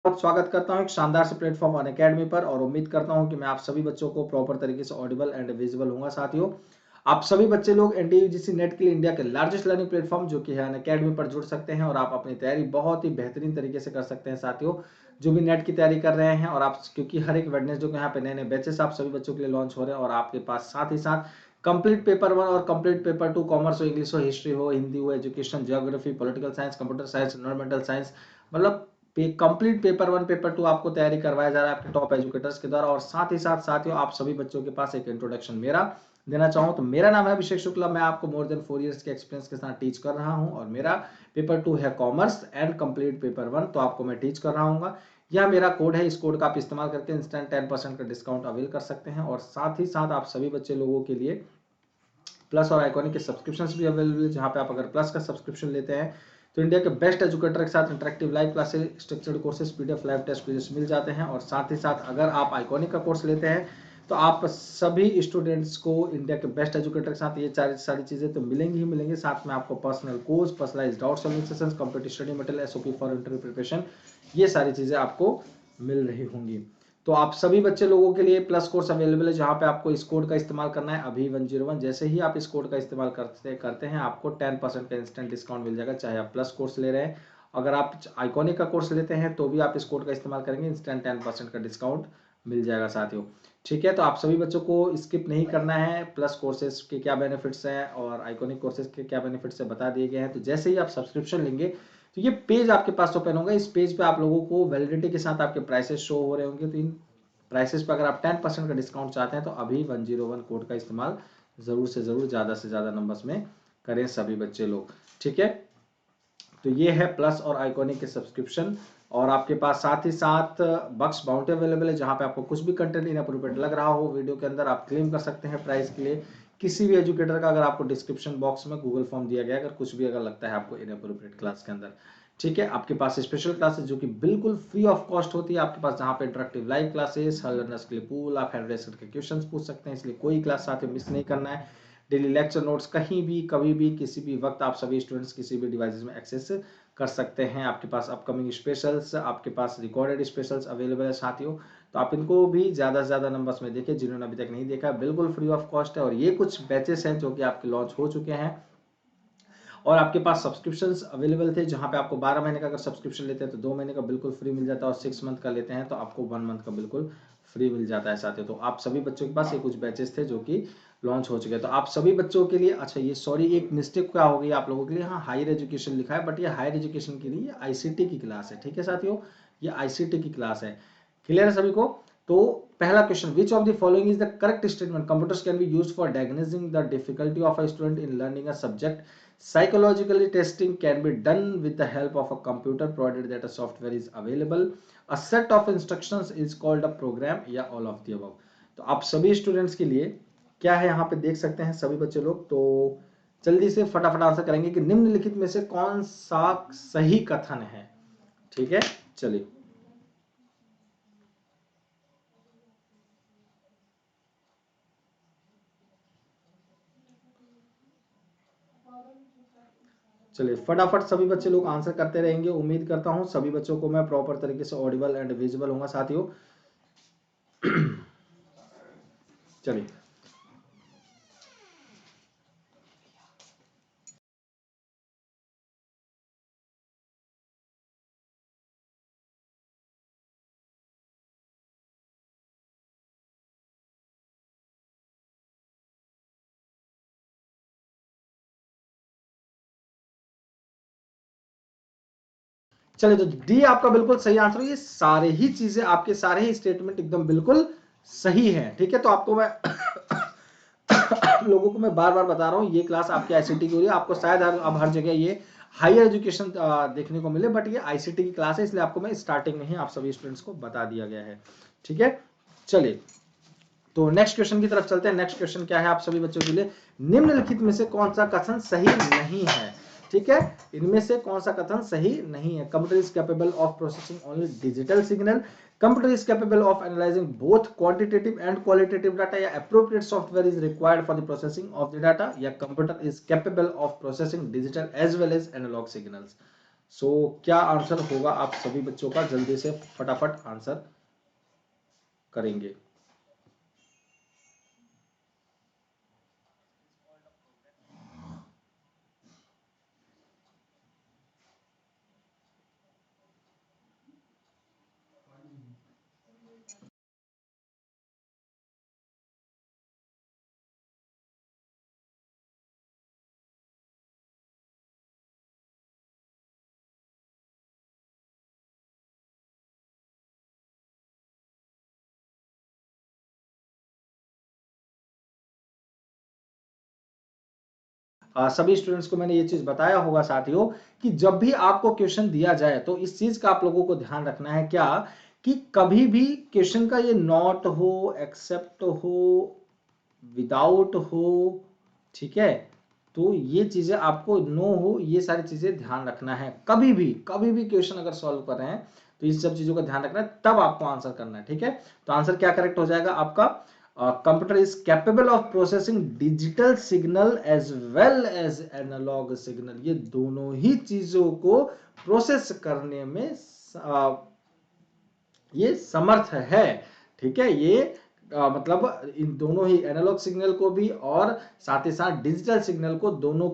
बहुत स्वागत करता हूं एक शानदार से प्लेटफॉर्म अनअकैडमी पर और उम्मीद करता हूं कि मैं आप सभी बच्चों को प्रॉपर तरीके से ऑडिबल एंड विजिबल होगा। साथियों, आप सभी बच्चे लोग एनडीयू यूजीसी नेट के लिए इंडिया के लार्जेस्ट लर्निंग प्लेटफॉर्म जो कि है अनअकैडमी पर जुड़ सकते हैं और आप अपनी तैयारी बहुत ही बेहतरीन तरीके से कर सकते हैं। साथियों, जो भी नेट की तैयारी कर रहे हैं और आप, क्योंकि हर एक वेडनेसडे को यहाँ पे नए नए बैचेस आप सभी बच्चों के लिए लॉन्च हो रहे हैं और आपके पास साथ ही साथ कंप्लीट पेपर 1 और कंप्लीट पेपर 2 कॉमर्स हो, इंग्लिश हो, हिस्ट्री हो, हिंदी हो, education, geography, political science, computer science, environmental science, मतलब कंप्लीट पेपर 1 पेपर 2 आपको तैयारी करवाया जा रहा है आपके टॉप एजुकेटर्स के द्वारा। और साथ ही साथ साथियों, आप सभी बच्चों के पास एक इंट्रोडक्शन मेरा देना चाहूँ तो मेरा नाम है अभिषेक शुक्ला। मैं आपको मोर देन 4 इयर्स के एक्सपीरियंस के साथ टीच कर रहा हूँ और मेरा पेपर 2 है कॉमर्स एंड कंप्लीट पेपर 1, तो आपको मैं टीच कर रहा हूँ। यह मेरा कोड है, इस कोड का आप इस्तेमाल करके इंस्टेंट 10% का डिस्काउंट अवेल कर सकते हैं। और साथ ही साथ आप सभी बच्चे लोगों के लिए प्लस और आइकॉनिक के सब्सक्रिप्शंस भी अवेलेबल है, जहां पे आप अगर प्लस का सब्सक्रिप्शन लेते हैं तो इंडिया के बेस्ट एजुकेटर के साथ interactive live classes, structured courses, PDF, live test quizzes मिल जाते हैं। और साथ ही साथ अगर आप आइकॉनिक का कोर्स लेते हैं तो आप सभी स्टूडेंट्स को इंडिया के बेस्ट एजुकेटर के साथ ये सारी चीजें तो मिलेंगी ही मिलेंगी। साथ में आपको personal coach, personalised doubt solving sessions, complete study material, SOP for interview preparation, ये सारी चीजें आपको मिल रही होंगी। तो आप सभी बच्चे लोगों के लिए प्लस कोर्स अवेलेबल है, जहां पे आपको इस कोड का इस्तेमाल करना है अभी 101। जैसे ही आप इस कोड का इस्तेमाल करते हैं आपको 10% का इंस्टेंट डिस्काउंट मिल जाएगा, चाहे आप प्लस कोर्स ले रहे हैं। अगर आप आइकॉनिक का कोर्स लेते हैं तो भी आप इस कोड का इस्तेमाल करेंगे, इंस्टेंट 10% का डिस्काउंट मिल जाएगा साथियों। ठीक है, तो आप सभी बच्चों को स्किप नहीं करना है। प्लस कोर्सेज के क्या बेनिफिट्स हैं और आइकॉनिक कोर्सेज के क्या बेनिफिट्स है बता दिए गए हैं। तो जैसे ही आप सब्सक्रिप्शन लेंगे तो ये पेज आपके पास ओपन होगा। इस पेज पे आप लोगों को वैलिडिटी के साथ आपके प्राइसेस शो हो रहे होंगे। तो इन प्राइसेस पर अगर आप 10% का डिस्काउंट चाहते हैं तो अभी 101 कोड का इस्तेमाल जरूर से ज़्यादा नंबर्स में करें सभी बच्चे लोग। ठीक है, तो ये है प्लस और आइकॉनिक के सब्सक्रिप्शन। और आपके पास साथ ही साथ बक्स बाउंटी अवेलेबल है, जहां पे आपको कुछ भी कंटेंट इनअप्रोप्रिएट लग रहा हो वीडियो के अंदर, आप क्लेम कर सकते हैं प्राइस के लिए किसी भी एजुकेटर का। अगर आपको डिस्क्रिप्शन बॉक्स में गूगल फॉर्म दिया गया, अगर कुछ भी अगर लगता है आपको इनअप्रोप्रिएट क्लास के अंदर। ठीक है, आपके पास स्पेशल क्लासेस जो कि बिल्कुल फ्री ऑफ कॉस्ट होती है आपके पास, जहां पे इंटरेक्टिव लाइव क्लासेस, हर लर्नर्स के लिए पूल, आप हैंड के क्वेश्चंस पूछ सकते हैं, इसलिए कोई क्लास साथ में मिस नहीं करना है। डेली लेक्चर नोट्स कहीं भी कभी भी किसी भी वक्त आप सभी स्टूडेंट्स किसी भी डिवाइसेस में एक्सेस कर सकते हैं। आपके पास अपकमिंग स्पेशल्स, आपके पास रिकॉर्डेड स्पेशल्स अवेलेबल है साथियों। तो आप इनको भी ज़्यादा से ज़्यादा नंबर्स में देखिए, जिन्होंने अभी तक नहीं देखा, बिल्कुल फ्री ऑफ कॉस्ट है। और ये कुछ बैचेस हैं जो कि आपके लॉन्च हो चुके हैं और आपके पास सब्सक्रिप्शंस अवेलेबल थे, जहां पे आपको 12 महीने का अगर सब्सक्रिप्शन लेते हैं तो 2 महीने का बिल्कुल फ्री मिल जाता है, और 6 मंथ का लेते हैं तो आपको 1 मंथ का बिल्कुल फ्री मिल जाता है साथियों। तो आप सभी बच्चों के पास ये कुछ बैचेस थे जो कि लॉन्च हो चुके हैं। तो आप सभी बच्चों के लिए, अच्छा ये सॉरी एक मिस्टेक क्या हो गई आप लोगों के लिए, हाँ हायर एजुकेशन लिखा है, बट ये हायर एजुकेशन की नहीं, ये आईसीटी की क्लास है। ठीक है साथियों, ये आईसीटी की क्लास है। क्लियर है सभी को? तो पहला question, which of the following is the correct statement, computers can be used for diagnosing the difficulty of a student in learning a subject, psychologically testing can be done with the help of a computer provided that a software is available, a set of instructions is called a program, या all of the above। तो आप सभी students के लिए क्या है यहाँ पे देख सकते हैं सभी बच्चे लोग। तो जल्दी से फटाफट आंसर करेंगे कि निम्नलिखित में से कौन सा सही कथन है। ठीक है, चलिए चलिए फटाफट सभी बच्चे लोग आंसर करते रहेंगे। उम्मीद करता हूं सभी बच्चों को मैं प्रॉपर तरीके से ऑडिबल एंड विजिबल होगा साथियों। चलिए चलिए, तो डी आपका बिल्कुल सही आंसर है। ये सारे ही चीजें, आपके सारे ही स्टेटमेंट एकदम बिल्कुल सही है। ठीक है, तो आपको मैं लोगों को मैं बार बार बता रहा हूँ, ये क्लास आपकी आईसीटी की हो रही है। आपको शायद अब हर जगह ये हायर एजुकेशन देखने को मिले, बट ये आईसीटी की क्लास है, इसलिए आपको मैं स्टार्टिंग में ही आप सभी स्टूडेंट्स को बता दिया गया है। ठीक है, चलिए तो नेक्स्ट क्वेश्चन की तरफ चलते हैं। नेक्स्ट क्वेश्चन क्या है आप सभी बच्चों के लिए, निम्नलिखित में से कौन सा कथन सही नहीं है। ठीक है, इनमें से कौन सा कथन सही नहीं है। Computer is capable of processing only digital signal, computer is capable of analysing both quantitative and qualitative data, या appropriate software is required for the processing of the data, या computer is capable of processing digital as well as analogue signals. So क्या answer होगा आप सभी बच्चों का, जल्दी से फटाफट आंसर करेंगे। सभी स्टूडेंट्स को मैंने ये चीज बताया होगा साथियों कि जब भी आपको क्वेश्चन दिया जाए तो इस चीज का आप लोगों को ध्यान रखना है क्या, कि कभी भी क्वेश्चन का ये नॉट हो, एक्सेप्ट हो, विदाउट हो, ठीक है, तो ये चीजें आपको नो हो, ये सारी चीजें ध्यान रखना है। कभी भी क्वेश्चन अगर सॉल्व कर रहे हैं तो इस सब चीजों का ध्यान रखना है, तब आपको आंसर करना है, ठीक है। तो आंसर क्या करेक्ट हो जाएगा आपका, computer is capable of processing digital signal as well as analog signal. ये दोनों ही चीजों को प्रोसेस करने में ये समर्थ है, ठीक है। ये मतलब इन दोनों ही एनालॉग सिग्नल को भी और साथ ही साथ डिजिटल सिग्नल को, दोनों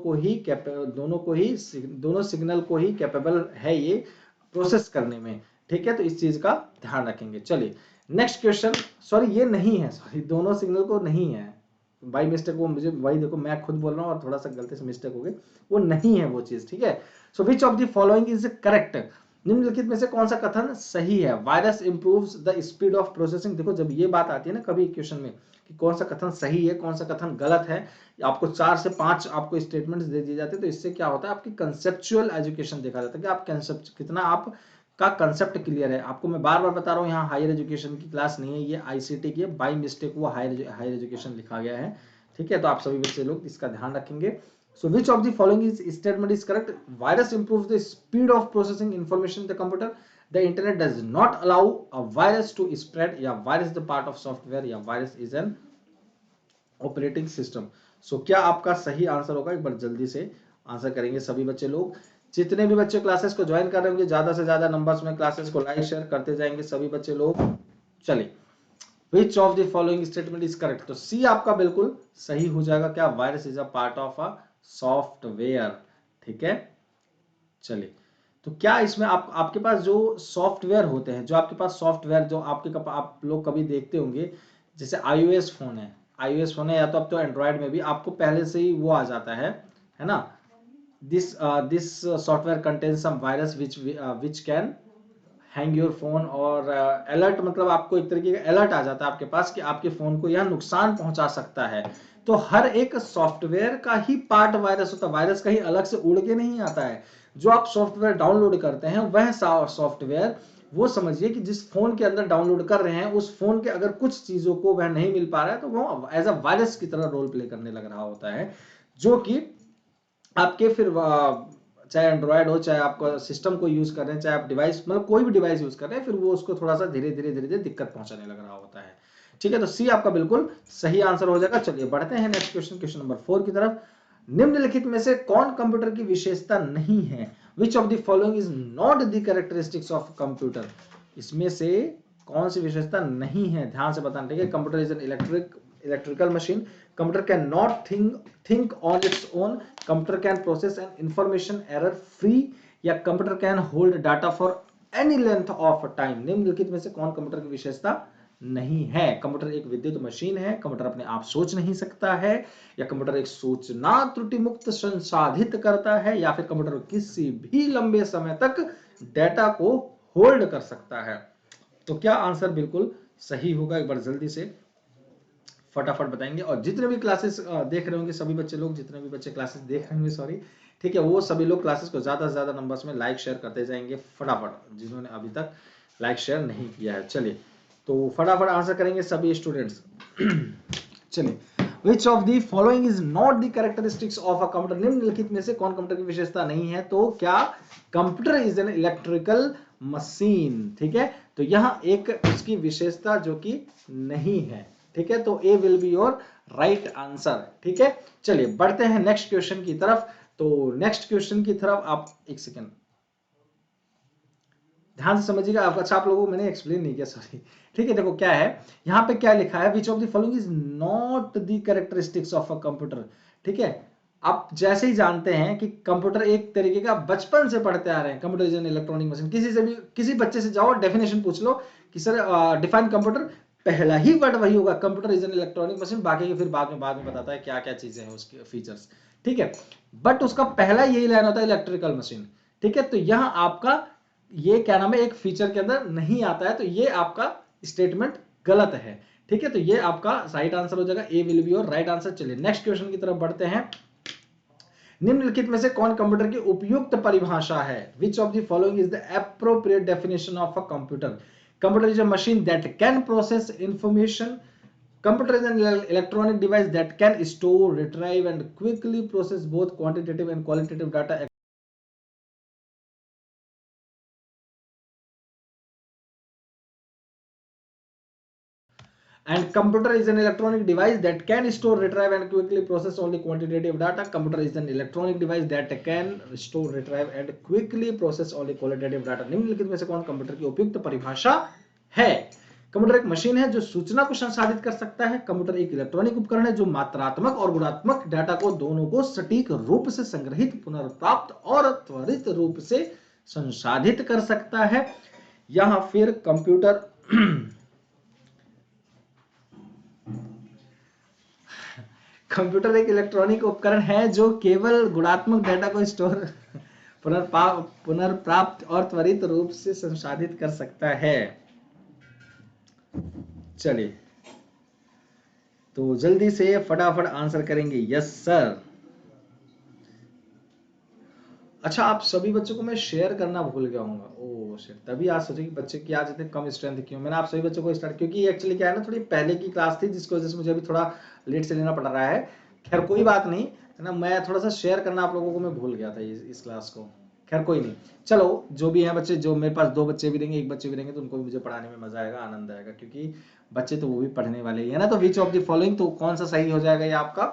सिग्नल को ही कैपेबल है ये प्रोसेस करने में, ठीक है। तो इस चीज का ध्यान रखेंगे। चलिए नेक्स्ट क्वेश्चन, सॉरी ये नहीं है, सॉरी दोनों सिग्नल को नहीं है, बाई मिस्टेक वो मुझे वही देखो मैं खुद बोल रहा हूँ और थोड़ा सा गलती से मिस्टेक हो गई, वो नहीं है वो चीज, ठीक है। So which of the following is correct, निम्नलिखित में से कौन सा कथन सही है। Virus improves the speed of processing. देखो जब ये बात आती है ना कभी क्वेश्चन में कि कौन सा कथन सही है कौन सा कथन गलत है, आपको 4 से 5 आपको स्टेटमेंट्स दे दिए जाते हैं, तो इससे क्या होता है आपकी कंसेप्चुअल एजुकेशन देखा जाता है कि आप कंसेप्ट कितना आप का कंसेप्ट क्लियर है। आपको मैं बार बार बता रहा हूँ यहाँ हायर एजुकेशन की क्लास नहीं है, ये आईसीटी की है, बाई मिस्टेक वो हायर एजुकेशन लिखा गया है, ठीक है। तो आप सभी बच्चे लोग इसका ध्यान रखेंगे। So which of the following is statement is correct? Virus improves the speed of processing information in the computer. The internet does not allow a virus to spread. या virus is the part of software. या virus is an operating system. So क्या आपका सही answer होगा, एक बार जल्दी से answer करेंगे सभी बच्चे लोग। जितने भी बच्चे क्लासेस को ज्वाइन कर रहे होंगे ज्यादा से ज्यादा नंबर्स में क्लासेस को लाइक शेयर करते जाएंगे सभी बच्चे लोग। चलिए Which of the following statement is correct? तो सी आपका बिल्कुल सही हो जाएगा। क्या virus is a part of a software, ठीक है। चलिए तो क्या इसमें आपके पास जो सॉफ्टवेयर होते हैं, जो आपके पास सॉफ्टवेयर जो आप लोग कभी देखते होंगे, जैसे iOS फोन है, iOS फोन है या तो अब तो एंड्रॉयड में भी आपको पहले से ही वो आ जाता है ना, this software contains some virus which can hang your phone, और अलर्ट मतलब आपको एक तरीके का अलर्ट आ जाता है आपके पास कि आपके फोन को यह नुकसान पहुंचा सकता है। तो हर एक सॉफ्टवेयर का ही पार्ट वायरस होता है, वायरस कहीं अलग से उड़ के नहीं आता है। जो आप सॉफ्टवेयर डाउनलोड करते हैं वह सॉफ्टवेयर, वो समझिए कि जिस फोन के अंदर डाउनलोड कर रहे हैं उस फोन के अगर कुछ चीजों को वह नहीं मिल पा रहा है तो वो एज अ वायरस की तरह रोल प्ले करने लग रहा होता है, जो कि आपके फिर चाहे एंड्रॉयड हो चाहे आपका सिस्टम को यूज कर रहे हैं चाहे आप डिवाइस मतलब कोई भी डिवाइस यूज कर रहे हैं, फिर वो उसको थोड़ा सा धीरे धीरे दिक्कत पहुंचाने लग रहा होता है, ठीक है। तो सी आपका बिल्कुल सही आंसर हो जाएगा। चलिए बढ़ते हैं नेक्स्ट क्वेश्चन, क्वेश्चन नंबर 4 की तरफ। निम्नलिखित में से कौन कंप्यूटर की विशेषता नहीं है? विच of the following is not the characteristics of computer. इसमें से कौन सी विशेषता नहीं है, ध्यान से बताना, ठीक है। Computer is an electrical machine, computer can not think on its own, computer can process an information error free, या computer can hold data for any length of time. निम्नलिखित में से कौन कंप्यूटर की विशेषता नहीं है? कंप्यूटर एक विद्युत मशीन है, कंप्यूटर अपने आप सोच नहीं सकता है, या कंप्यूटर एक सूचना त्रुटि मुक्त संसाधित करता है, या फिर कंप्यूटर किसी भी लंबे समय तक डेटा को होल्ड कर सकता है। तो क्या आंसर बिल्कुल सही होगा, एक बार जल्दी से फटाफट बताएंगे। और जितने भी क्लासेस देख रहे होंगे सभी बच्चे लोग, जितने भी बच्चे क्लासेस देख रहे होंगे सॉरी, ठीक है, वो सभी लोग क्लासेस को ज्यादा से ज्यादा नंबर्स में लाइक शेयर करते जाएंगे फटाफट, जिन्होंने अभी तक लाइक शेयर नहीं किया है। चलिए तो फटाफट आंसर करेंगे सभी स्टूडेंट्स। चलिए Which of the following is not the characteristics of a computer? निम्नलिखित में से कौन कंप्यूटर की विशेषता नहीं है? तो क्या computer is an electrical machine, ठीक है। तो यहाँ एक उसकी विशेषता जो कि नहीं है, ठीक है। तो A will be your right answer, ठीक है। चलिए बढ़ते हैं नेक्स्ट क्वेश्चन की तरफ। तो नेक्स्ट क्वेश्चन की तरफ आप एक सेकेंड, ध्यान से समझिएगा। आप अच्छा, आप लोगों को मैंने एक्सप्लेन नहीं किया, सॉरी। ठीक है, देखो क्या है यहाँ पे, क्या लिखा है, विच of the following is not the characteristics of a computer. ठीक है, आप जैसे ही जानते हैं कि कंप्यूटर एक तरीके का, बचपन से पढ़ते आ रहे हैं, computer is an electronic machine. किसी से भी, किसी बच्चे से जाओ, डेफिनेशन पूछ लो कि सर डिफाइन कंप्यूटर, पहला ही वर्ड वही होगा, computer is an electronic machine. बाकी के फिर बाद में बताता है क्या क्या चीजें हैं, उसके फीचर्स। ठीक है, बट उसका पहला यही लाइन होता है इलेक्ट्रिकल मशीन। ठीक है, तो यहाँ आपका ये क्या नाम है, एक फीचर के अंदर नहीं आता है, तो ये आपका स्टेटमेंट गलत है। ठीक है, तो ये आपका राइट आंसर हो जाएगा, A will be your right answer. चलिए नेक्स्ट क्वेश्चन की तरफ बढ़ते हैं। निम्नलिखित में से कौन कंप्यूटर की उपयुक्त परिभाषा है? विच of the following is the appropriate definition of a computer? Computer is a machine that can process information. Computer is an electronic device that can store, retrieve, and quickly process both quantitative and qualitative data. And computer is an electronic device that can store, retrieve, and quickly process only quantitative data. Computer is an electronic device that can store, retrieve, and quickly process only qualitative data. निम्नलिखित में से कौन computer की उपयुक्त परिभाषा है? Computer एक machine है जो सूचना को संसाधित कर सकता है। कंप्यूटर एक इलेक्ट्रॉनिक उपकरण है जो मात्रात्मक और गुणात्मक डाटा को दोनों को सटीक रूप से संग्रहित, पुनर्प्राप्त और त्वरित रूप से संसाधित कर सकता है। यहां फिर कंप्यूटर कंप्यूटर एक इलेक्ट्रॉनिक उपकरण है जो केवल गुणात्मक डेटा को स्टोर, पुनर्प्राप्त और त्वरित रूप से संसाधित कर सकता है। चलिए, तो जल्दी से फटाफट आंसर करेंगे, यस सर। अच्छा, आप सभी बच्चों को मैं शेयर करना भूल गया हूँ। ओह शिट, तभी आज सोचे कि बच्चे की आज इतने कम स्ट्रेंथ क्यों। मैंने आप सभी बच्चों को स्टार्ट, क्योंकि एक्चुअली क्या है ना, थोड़ी पहले की क्लास थी जिसकी वजह से मुझे अभी थोड़ा लेट से लेना पड़ रहा है। खैर कोई बात नहीं, है ना, मैं थोड़ा सा शेयर करना आप लोगों को मैं भूल गया था इस क्लास को। खैर कोई नहीं, चलो जो भी है बच्चे, जो मेरे पास दो बच्चे भी रहेंगे, एक बच्चे भी रहेंगे, तो उनको भी मुझे पढ़ाने में मजा आएगा, आनंद आएगा, क्योंकि बच्चे तो वो भी पढ़ने वाले ही है ना। तो विच ऑफ द फॉलोइंग, तो कौन सा सही हो जाएगा ये आपका?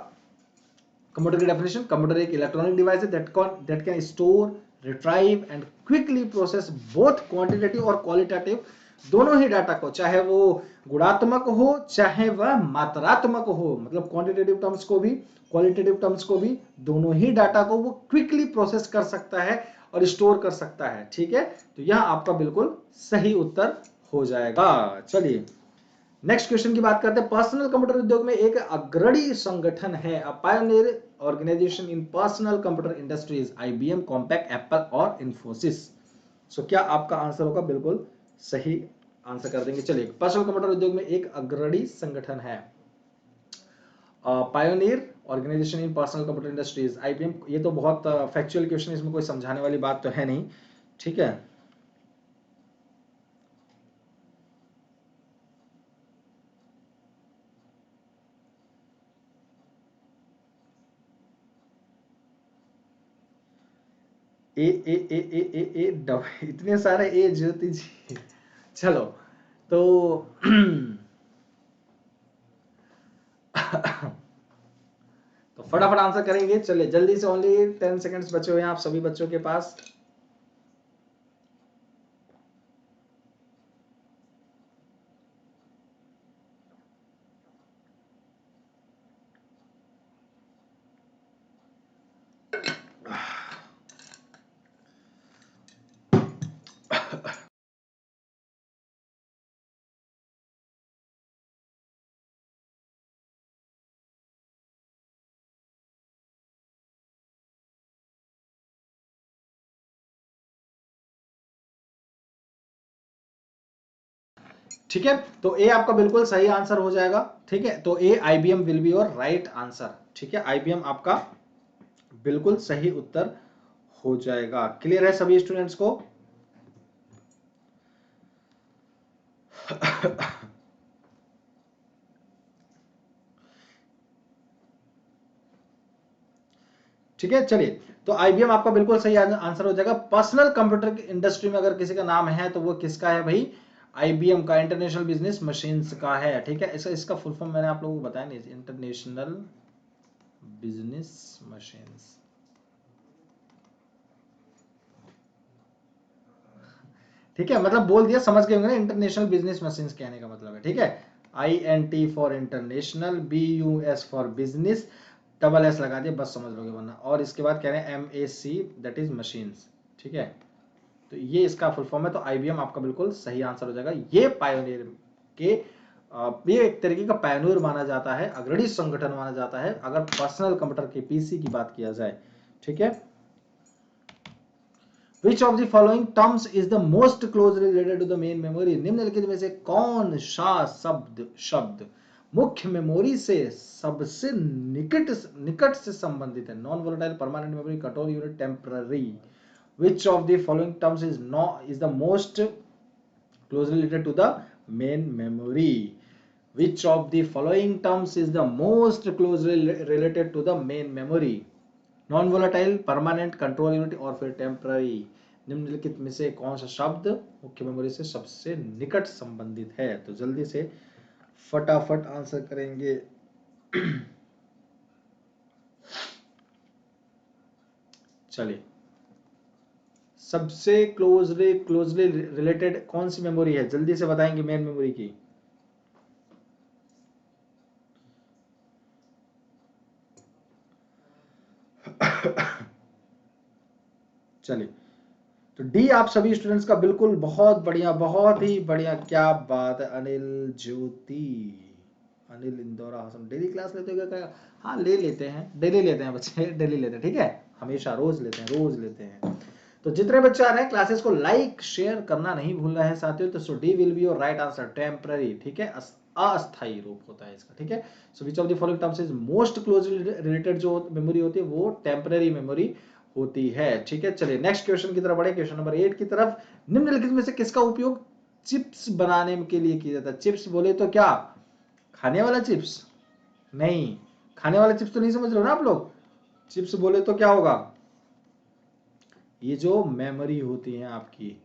कंप्यूटर की डेफिनेशन, कंप्यूटर एक इलेक्ट्रॉनिक डिवाइस है that can store, retrieve and quickly process both quantitative और क्वालिटेटिव, दोनों ही डाटा को, चाहे वो गुणात्मक हो चाहे वह मात्रात्मक हो, मतलब क्वांटिटेटिव टर्म्स को भी क्वालिटेटिव टर्म्स को भी, दोनों ही डाटा को वो क्विकली प्रोसेस कर सकता है और स्टोर कर सकता है। ठीक है, तो यह आपका बिल्कुल सही उत्तर हो जाएगा। चलिए नेक्स्ट क्वेश्चन की बात करते हैं। पर्सनल कंप्यूटर उद्योग में एक अग्रणी संगठन है, a pioneer organisation in personal computer industries, IBM, Compaq, Apple और इन्फोसिस। सो क्या आपका आंसर होगा? बिल्कुल सही आंसर कर देंगे। चलिए, पर्सनल कंप्यूटर उद्योग में एक अग्रणी संगठन है, pioneer organisation in personal computer industries, IBM. ये तो बहुत फैक्चुअल क्वेश्चन, इसमें कोई समझाने वाली बात तो है नहीं। ठीक है, इतने सारे ए ज्योति जी। चलो, तो तो फटाफट आंसर करेंगे। चलिए जल्दी से, ओनली 10 सेकंड्स बचे हुए हैं आप सभी बच्चों के पास। ठीक है, तो ए आपका बिल्कुल सही आंसर हो जाएगा। ठीक है, तो A IBM will be your right answer. ठीक है, आईबीएम आपका बिल्कुल सही उत्तर हो जाएगा। क्लियर है सभी स्टूडेंट्स को? ठीक है, चलिए, तो आईबीएम आपका बिल्कुल सही आंसर हो जाएगा। पर्सनल कंप्यूटर की इंडस्ट्री में अगर किसी का नाम है तो वो किसका है भाई? आईबीएम का, इंटरनेशनल बिजनेस मशीन्स का है। ठीक है, इसका फुल फॉर्म मैंने आप लोगों को बताया नहीं, इंटरनेशनल बिजनेस मशीन्स। ठीक है, मतलब बोल दिया, समझ गए होंगे ना इंटरनेशनल बिजनेस मशीन्स कहने का मतलब है। ठीक है, INT for international, BUS for business, double S लगा दिया, बस समझ लोगे वरना। और इसके बाद कह रहे हैं MAC, दैट इज मशीन्स। ठीक है, तो ये इसका फुल फॉर्म है, तो IBM आपका बिल्कुल सही आंसर हो जाएगा। ये पायोनियर के ये एक तरीके का पायोनियर माना जाता है, अग्रणी संगठन माना जाता है अगर पर्सनल कंप्यूटर के PC की बात किया जाए। ठीक है, Which of the following terms is the most closely related to the main memory? निम्नलिखित में से कौन सा शब्द मुख्य मेमोरी से सबसे निकट से संबंधित है? Non volatile, permanent memory, control unit, temporary. Which of the following terms is the most closely related to the main memory? Which of the following terms is the most closely related to the main memory? Non volatile, permanent, control unit और फिर temporary. निम्नलिखित में से कौन सा शब्द मुख्य memory से सबसे निकट संबंधित है? तो जल्दी से फटाफट आंसर करेंगे। चलिए, सबसे क्लोजली रिलेटेड कौन सी मेमोरी है, जल्दी से बताएंगे मेन मेमोरी की। चलिए, तो डी आप सभी स्टूडेंट्स का बिल्कुल बहुत बढ़िया, बहुत ही बढ़िया, क्या बात है। अनिल ज्योति, अनिल इंदौरा हसन, डेली क्लास लेते हो क्या? हाँ ले लेते हैं, डेली लेते हैं बच्चे, डेली लेते हैं। ठीक है, हमेशा रोज लेते हैं, रोज लेते हैं। तो जितने बच्चे आ रहे हैं क्लासेस को लाइक शेयर करना नहीं भूलना है साथियों। तो so D will be your right answer, temporary. ठीक है, अस्थायी रूप होता है इसका। ठीक है, so which of the following terms is most closely related, जो मेमोरी होती है वो टेम्पररी मेमोरी होती है। ठीक है, चलिए नेक्स्ट क्वेश्चन की तरफ बढ़े, क्वेश्चन नंबर 8 की तरफ। निम्नलिखित में से किसका उपयोग चिप्स बनाने के लिए किया जाता है? चिप्स बोले तो क्या खाने वाला चिप्स? नहीं, खाने वाला चिप्स तो नहीं समझ रहे हो ना आप लोग। चिप्स बोले तो क्या होगा? ये जो मेमोरी होती है आपकी,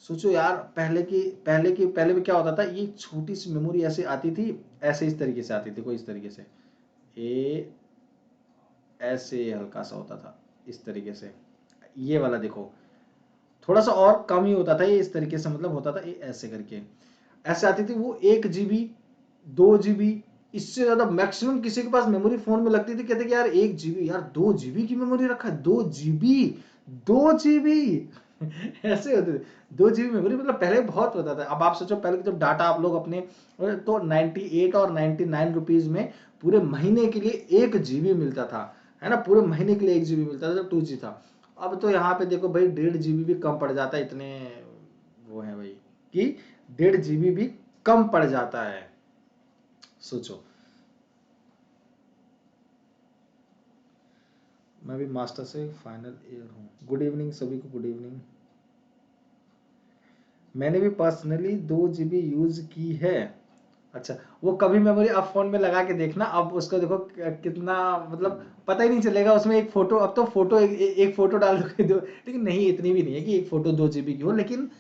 सोचो यार, पहले में क्या होता था, ये छोटी सी मेमोरी ऐसे आती थी, ऐसे इस तरीके से आती थी, कोई इस तरीके से, ए ऐसे हल्का सा होता था इस तरीके से। ये वाला देखो, थोड़ा सा और कम ही होता था, ये इस तरीके से मतलब होता था, ये ऐसे करके ऐसे आती थी। वो 1 GB 2 GB, इससे ज्यादा मैक्सिमम किसी के पास मेमोरी फोन में लगती थी, कहते कि यार 1 GB, यार 2 GB की मेमोरी रखा है, 2 GB, 2 GB ऐसे होते थे। 2 GB मेमोरी मतलब पहले बहुत होता था। अब आप सोचो, पहले जब डाटा आप लोग अपने, तो 98 और 99 रुपीज में पूरे महीने के लिए 1 GB मिलता था, है ना, पूरे महीने के लिए 1 GB मिलता था जब 2G था। अब तो यहाँ पे देखो भाई, 1.5 GB भी कम पड़ जाता है, इतने वो है भाई कि 1.5 GB भी कम पड़ जाता है, सोचो। मैं भी मास्टर से फाइनल ईयर हूँ। गुड इवनिंग सभी को, गुड इवनिंग। मैंने भी पर्सनली 2 GB यूज की है। अच्छा, वो कभी मेमोरी आप फोन में लगा के देखना, अब उसको देखो कितना, मतलब पता ही नहीं चलेगा उसमें एक फोटो, अब तो फोटो एक फोटो डाल दो, लेकिन नहीं, इतनी भी नहीं है कि एक फोटो 2 GB की हो। लेकिन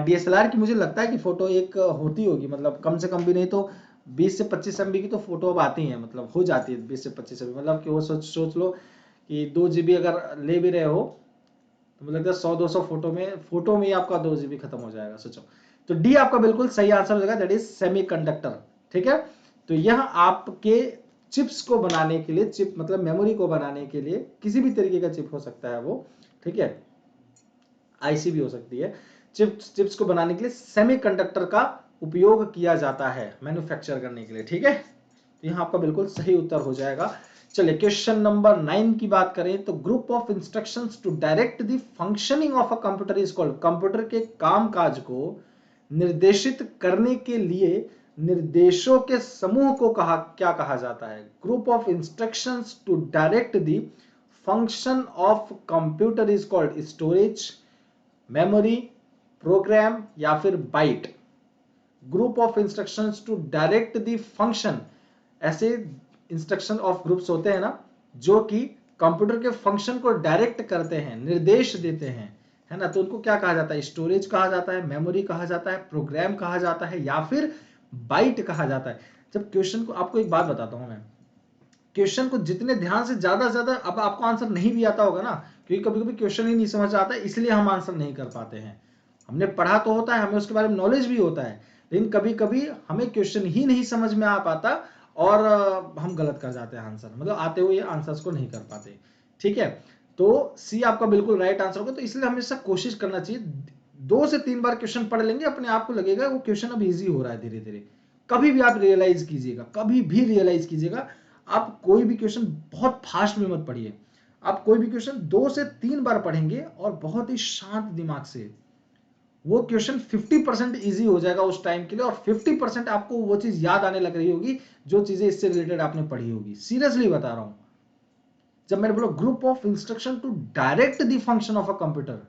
DSLR की मुझे लगता है कि फोटो एक होती होगी, मतलब कम से कम भी नहीं तो 20 से 25 MB की तो फोटो अब आती है, मतलब हो जाती है 20 से 25 MB, मतलब कि वो सोच लो कि 2 GB अगर ले भी रहे हो तो मुझे लगता है 100-200 फोटो में ही आपका 2 GB खत्म हो जाएगा, सोचो। तो डी आपका बिल्कुल सही आंसर हो जाएगा, दैट इज सेमीकंडक्टर। ठीक है, तो यह आपके चिप्स को बनाने के लिए, चिप मतलब मेमोरी को बनाने के लिए, किसी भी तरीके का चिप हो सकता है वो, ठीक है, IC भी हो सकती है। चिप्स को बनाने के लिए सेमीकंडक्टर का उपयोग किया जाता है मैन्युफैक्चर करने के लिए। ठीक है, तो यहाँ आपका बिल्कुल सही उत्तर हो जाएगा। चलिए क्वेश्चन नंबर 9 की बात करें तो group of instructions to direct the functioning of a computer is called. Computer के कामकाज को निर्देशित करने के लिए निर्देशों के समूह को क्या कहा जाता है? Group of instructions to direct the function of computer is called storage, memory, program या फिर byte. Group of instructions to direct the function, ऐसे इंस्ट्रक्शन ऑफ ग्रुप्स होते हैं ना, जो कि कंप्यूटर के फंक्शन को डायरेक्ट करते हैं, निर्देश देते हैं, है ना, तो उनको क्या कहा जाता है? स्टोरेज कहा जाता है, मेमोरी कहा जाता है, प्रोग्राम कहा जाता है या फिर बाइट कहा जाता है। जब क्वेश्चन को, आपको एक बात बताता हूं मैं, क्वेश्चन को जितने ध्यान से ज्यादा, अब आपको आंसर नहीं भी आता होगा ना, क्योंकि कभी कभी क्वेश्चन ही नहीं समझ आता है, इसलिए हम आंसर नहीं कर पाते हैं। हमने पढ़ा तो होता है, हमें उसके बारे में नॉलेज भी होता है, लेकिन कभी कभी हमें क्वेश्चन ही नहीं समझ में आ पाता और हम गलत कर जाते हैं आंसर, मतलब आते हुए आंसर्स को नहीं कर पाते। ठीक है, तो सी आपका बिल्कुल राइट आंसर होगा। तो इसलिए हमेशा कोशिश करना चाहिए, 2 से 3 बार क्वेश्चन पढ़ लेंगे, अपने आप को लगेगा वो क्वेश्चन अब इजी हो रहा है धीरे धीरे। कभी भी आप रियलाइज कीजिएगा, कभी भी रियलाइज कीजिएगा, आप कोई भी क्वेश्चन बहुत फास्ट में मत पढ़िए। आप कोई भी क्वेश्चन 2 से 3 बार पढ़ेंगे और बहुत ही शांत दिमाग से, वो क्वेश्चन 50% ईजी हो जाएगा उस टाइम के लिए, और 50% आपको वो चीज याद आने लग रही होगी जो चीजें इससे रिलेटेड आपने पढ़ी होगी। सीरियसली बता रहा हूं, जब मैंने बोला group of instruction to direct the function of a computer,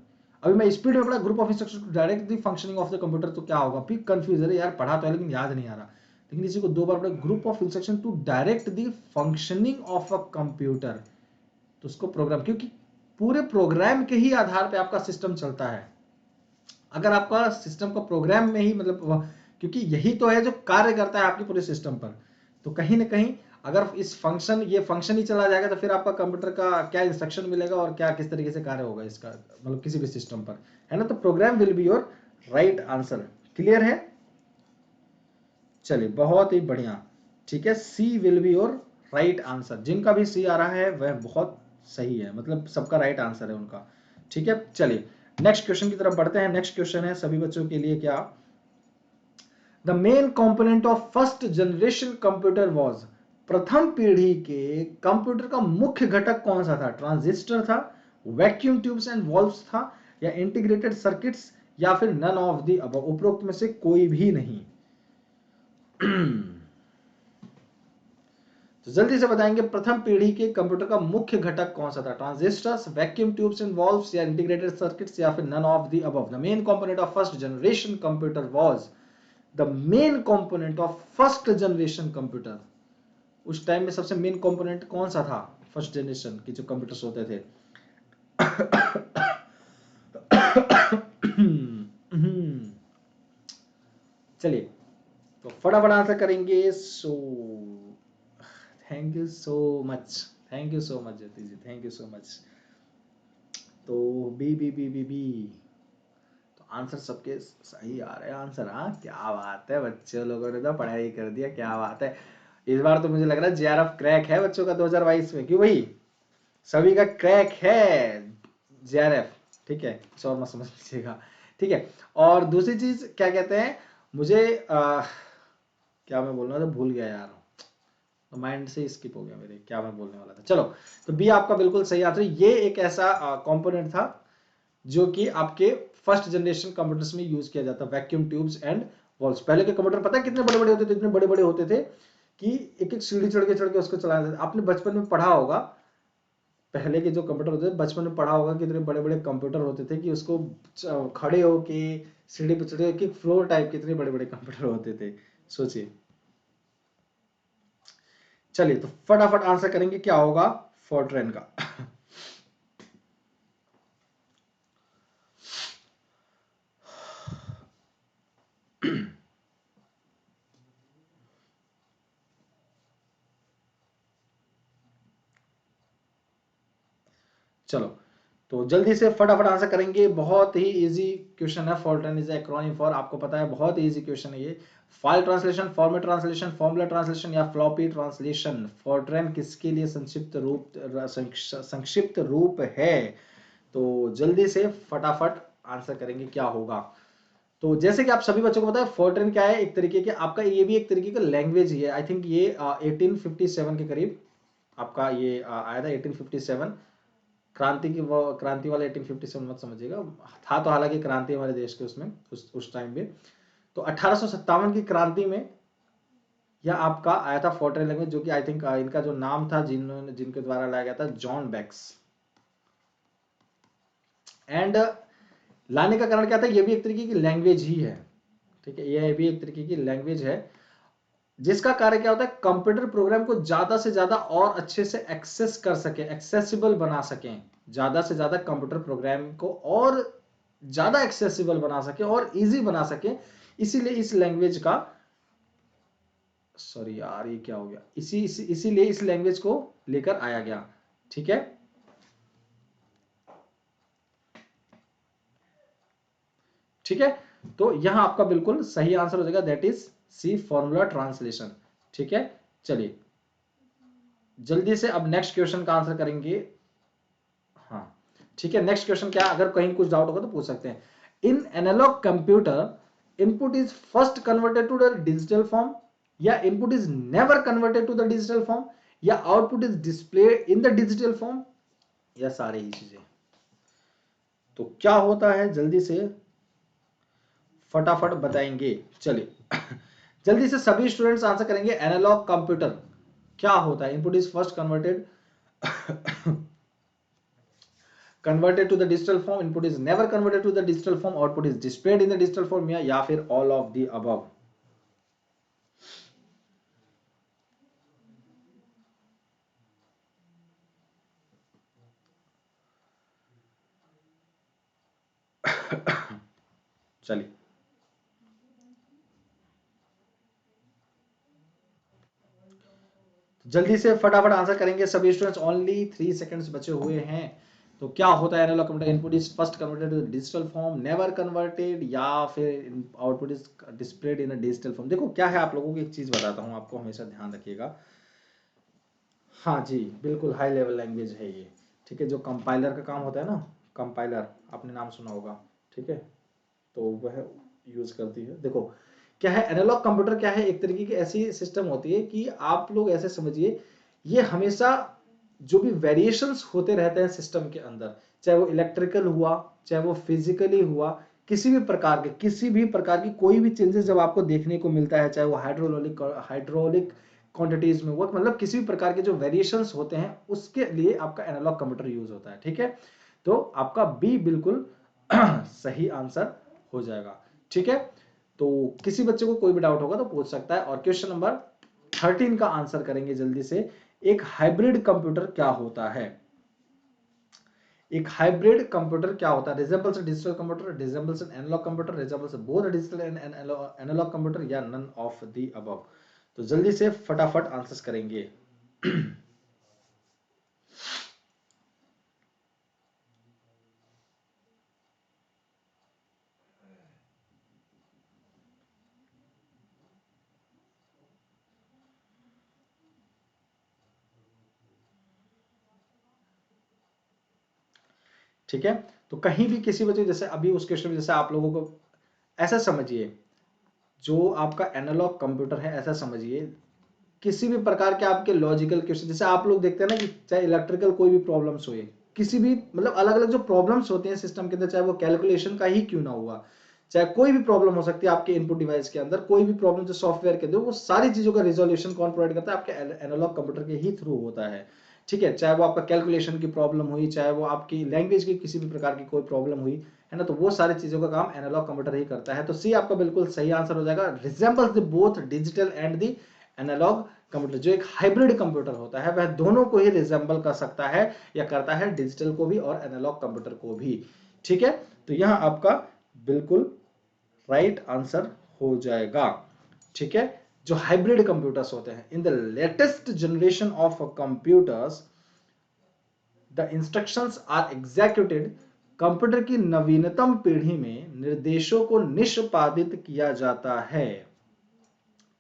अभी मैं स्पीड में पढ़ा group of instruction to direct the functioning of the computer, तो क्या होगा, फिर कंफ्यूज है यार, पढ़ा तो है लेकिन याद नहीं आ रहा। लेकिन इसी को 2 बार पढ़ा, group of instruction to direct the functioning of a computer, तो उसको प्रोग्राम, क्योंकि पूरे प्रोग्राम के ही आधार पे आपका सिस्टम चलता है। अगर आपका सिस्टम का प्रोग्राम में ही मतलब, क्योंकि यही तो है जो कार्य करता है आपके पूरे सिस्टम पर, तो कहीं ना कहीं अगर इस फंक्शन, ये फंक्शन ही चला जाएगा तो फिर आपका कंप्यूटर का क्या इंस्ट्रक्शन मिलेगा और क्या किस तरीके से कार्य होगा इसका, मतलब किसी भी सिस्टम पर, है ना। तो program will be your right answer. Clear है, चलिए बहुत ही बढ़िया। ठीक है, C will be your right answer. जिनका भी सी आ रहा है वह बहुत सही है, मतलब सबका राइट आंसर है उनका। ठीक है, चलिए नेक्स्ट क्वेश्चन की तरफ बढ़ते हैं। नेक्स्ट क्वेश्चन है सभी बच्चों के लिए क्या, the main component of first generation computer was, प्रथम पीढ़ी के कंप्यूटर का मुख्य घटक कौन सा था? ट्रांजिस्टर था, वैक्यूम ट्यूब्स एंड वॉल्व्स था, या इंटीग्रेटेड सर्किट्स, या फिर नन ऑफ द अबव, उपरोक्त में से कोई भी नहीं। तो जल्दी से बताएंगे, प्रथम पीढ़ी के कंप्यूटर का मुख्य घटक कौन सा था? Transistors, vacuum tubes and valves, या इंटीग्रेटेड सर्किट्स, या फिर none of the above. The main component of first generation computer was, the main component of first generation computer, उस टाइम में सबसे मेन कंपोनेंट कौन सा था फर्स्ट जनरेशन के जो कंप्यूटर्स होते थे? चलिए तो फटाफट आंसर करेंगे। So thank you so much, thank you so much Jyoti ji, thank you so much. तो बी तो आंसर सबके सही आ रहे हैं आंसर। हाँ क्या बात है, बच्चों लोगों ने तो पढ़ाई कर दिया, क्या बात है। इस बार तो मुझे लग रहा है जेआरएफ क्रैक है बच्चों का 2022 में, क्यों भाई, सभी का क्रैक है जेआरएफ। ठीक है, कुछ और मत समझ लीजिएगा। ठीक है, और दूसरी चीज क्या कहते हैं, मुझे क्या मैं बोल रहा था, भूल गया यार, तो माइंड से स्किप हो गया मेरे, क्या मैं बोलने वाला था। चलो, तो बी आपका बिल्कुल सही आंसर। ये एक ऐसा कंपोनेंट था जो कि आपके फर्स्ट जनरेशन कंप्यूटर्स में यूज किया जाता, वैक्यूम ट्यूब्स एंड वॉल्व्स। पहले के कंप्यूटर पता है कितने बड़े बड़े होते थे, इतने बड़े बड़े होते थे कि एक एक सीढ़ी चढ़ के उसको चलाया जाता। आपने बचपन में पढ़ा होगा, पहले के जो कंप्यूटर होते थे बचपन में पढ़ा होगा कि इतने बड़े बड़े कंप्यूटर होते थे कि उसको खड़े होके सीढ़ी पे चढ़े के फ्लोर टाइप के इतने बड़े बड़े कंप्यूटर होते थे, सोचिए। चलिए तो फटाफट आंसर करेंगे, क्या होगा फोर्ट्रेन का। चलो तो जल्दी से फटाफट आंसर करेंगे, बहुत ही इजी क्वेश्चन है। फोर्ट्रेन इज एक्रोनिम फॉर, आपको पता है बहुत इजी क्वेश्चन है ये, file translation, format translation, formula translation, या फ्लॉपी ट्रांसलेशन। फोर्ट्रेन किसके लिए संक्षिप्त रूप है? तो जल्दी से फटाफट आंसर करेंगे, क्या होगा। तो जैसे कि आप सभी बच्चों को पता है फोर्ट्रेन क्या है, एक तरीके के आपका, ये भी एक तरीके का लैंग्वेज ही है। आई थिंक ये 1857 के करीब आपका ये आया था, 1857। क्रांति की, वो क्रांति वाला 1857 मत समझिएगा, था तो हालांकि क्रांति हमारे देश के उसमें उस टाइम में। तो 1857 की क्रांति में यह आपका आया था फोर्ट्रेन लैंग्वेज, जो कि आई थिंक इनका जो नाम था, जिनके द्वारा लाया गया था, जॉन बेक्स। एंड लाने का कारण क्या था, ये भी एक तरीके की लैंग्वेज ही है। ठीक है, यह भी एक तरीके की लैंग्वेज है जिसका कार्य क्या होता है, कंप्यूटर प्रोग्राम को ज्यादा से ज्यादा और अच्छे से एक्सेस कर सके, एक्सेसिबल बना सकें, ज्यादा से ज्यादा कंप्यूटर प्रोग्राम को और ज्यादा एक्सेसिबल बना सके और इजी बना सके। इसीलिए इस लैंग्वेज का, सॉरी यार ये क्या हो गया, इसीलिए इस लैंग्वेज को लेकर आया गया। ठीक है, ठीक है, तो यहां आपका बिल्कुल सही आंसर हो जाएगा, that is C, formula translation. ठीक है, चलिए जल्दी से अब नेक्स्ट क्वेश्चन का आंसर करेंगे। हाँ ठीक है, नेक्स्ट क्वेश्चन क्या है, अगर कहीं कुछ डाउट होगा तो पूछ सकते हैं। In analogue computer input is first converted to the digital form, या input is never converted to the digital form, या output is display in the digital form, या सारे ही चीजें। तो क्या होता है जल्दी से फटाफट बताएंगे। चलिए जल्दी से सभी स्टूडेंट्स आंसर करेंगे। एनालॉग कंप्यूटर क्या होता है, input is first converted converted to the digital form, input is never converted to the digital form, output is displayed in the digital form, या फिर all of the above। चलिए जल्दी से फटाफट आंसर करेंगे सभी स्टूडेंट्स, ओनली 3 सेकंड्स बचे हुए हैं। तो क्या होता है analog computer, input is first converted to digital form, never converted, या फिर output is displayed in a digital form. देखो क्या है, आप लोगों को एक चीज बताता हूं, आपको हमेशा ध्यान रखिएगा। हाँ जी, बिल्कुल हाई लेवल लैंग्वेज है ये। ठीक है, जो कंपाइलर का काम होता है ना, कंपाइलर आपने नाम सुना होगा। ठीक है, तो वह यूज करती है। देखो क्या है, एनालॉग कंप्यूटर क्या है, एक तरीके की ऐसी सिस्टम होती है कि आप लोग ऐसे समझिए, ये हमेशा जो भी वेरिएशंस होते रहते हैं सिस्टम के अंदर, चाहे वो इलेक्ट्रिकल हुआ, चाहे वो फिजिकली हुआ, किसी भी प्रकार की कोई भी चेंजेस जब आपको देखने को मिलता है, चाहे वो हाइड्रोलिक क्वांटिटीज में वो, मतलब किसी भी प्रकार के जो वेरिएशंस होते हैं उसके लिए आपका एनालॉग कंप्यूटर यूज होता है। ठीक है, तो आपका बी बिल्कुल सही आंसर हो जाएगा। ठीक है, तो किसी बच्चे को कोई भी डाउट होगा तो पूछ सकता है। और क्वेश्चन नंबर 13 का आंसर करेंगे जल्दी से। एक हाइब्रिड कंप्यूटर क्या होता है, एक हाइब्रिड कंप्यूटर क्या होता है, resembles digital computer, resembles analog computer, resembles both digital and analog computer, या नन ऑफ द अबव। तो जल्दी से फटाफट आंसर्स करेंगे। ठीक है, तो कहीं भी किसी बच्चे, जैसे अभी उस क्वेश्चन में जैसे आप लोगों को ऐसा समझिए, जो आपका एनालॉग कंप्यूटर है ऐसा समझिए, किसी भी प्रकार के आपके लॉजिकल क्वेश्चन, जैसे आप लोग देखते हैं ना कि चाहे इलेक्ट्रिकल कोई भी प्रॉब्लम्स हुए, किसी भी मतलब अलग अलग जो प्रॉब्लम्स होती हैं सिस्टम के अंदर, चाहे वो कैलकुलेशन का ही क्यों ना हुआ, चाहे कोई भी प्रॉब्लम हो सकती है आपके इनपुट डिवाइस के अंदर, कोई भी प्रॉब्लम जो सॉफ्टवेयर के अंदर, वो सारी चीजों का रिजोल्यूशन कौन प्रोवाइड करता है, आपके एनालॉग कंप्यूटर के ही थ्रू होता है। ठीक है, चाहे वो आपका कैलकुलेशन की प्रॉब्लम हुई, चाहे वो आपकी लैंग्वेज की किसी भी प्रकार की कोई प्रॉब्लम हुई, है ना, तो वो सारी चीजों का काम एनालॉग कंप्यूटर ही करता है। तो सी आपका बिल्कुल सही आंसर हो जाएगा, resembles the both digital and the analog computer. जो एक हाइब्रिड कंप्यूटर होता है वह दोनों को ही रिजेंबल कर सकता है या करता है, डिजिटल को भी और एनालॉग कंप्यूटर को भी। ठीक है, तो यहां आपका बिल्कुल राइट आंसर हो जाएगा। ठीक है, जो हाइब्रिड कंप्यूटर्स होते हैं, in the latest generation of computers the instructions are executed, computer की नवीनतम पीढ़ी में निर्देशों को निष्पादित किया जाता है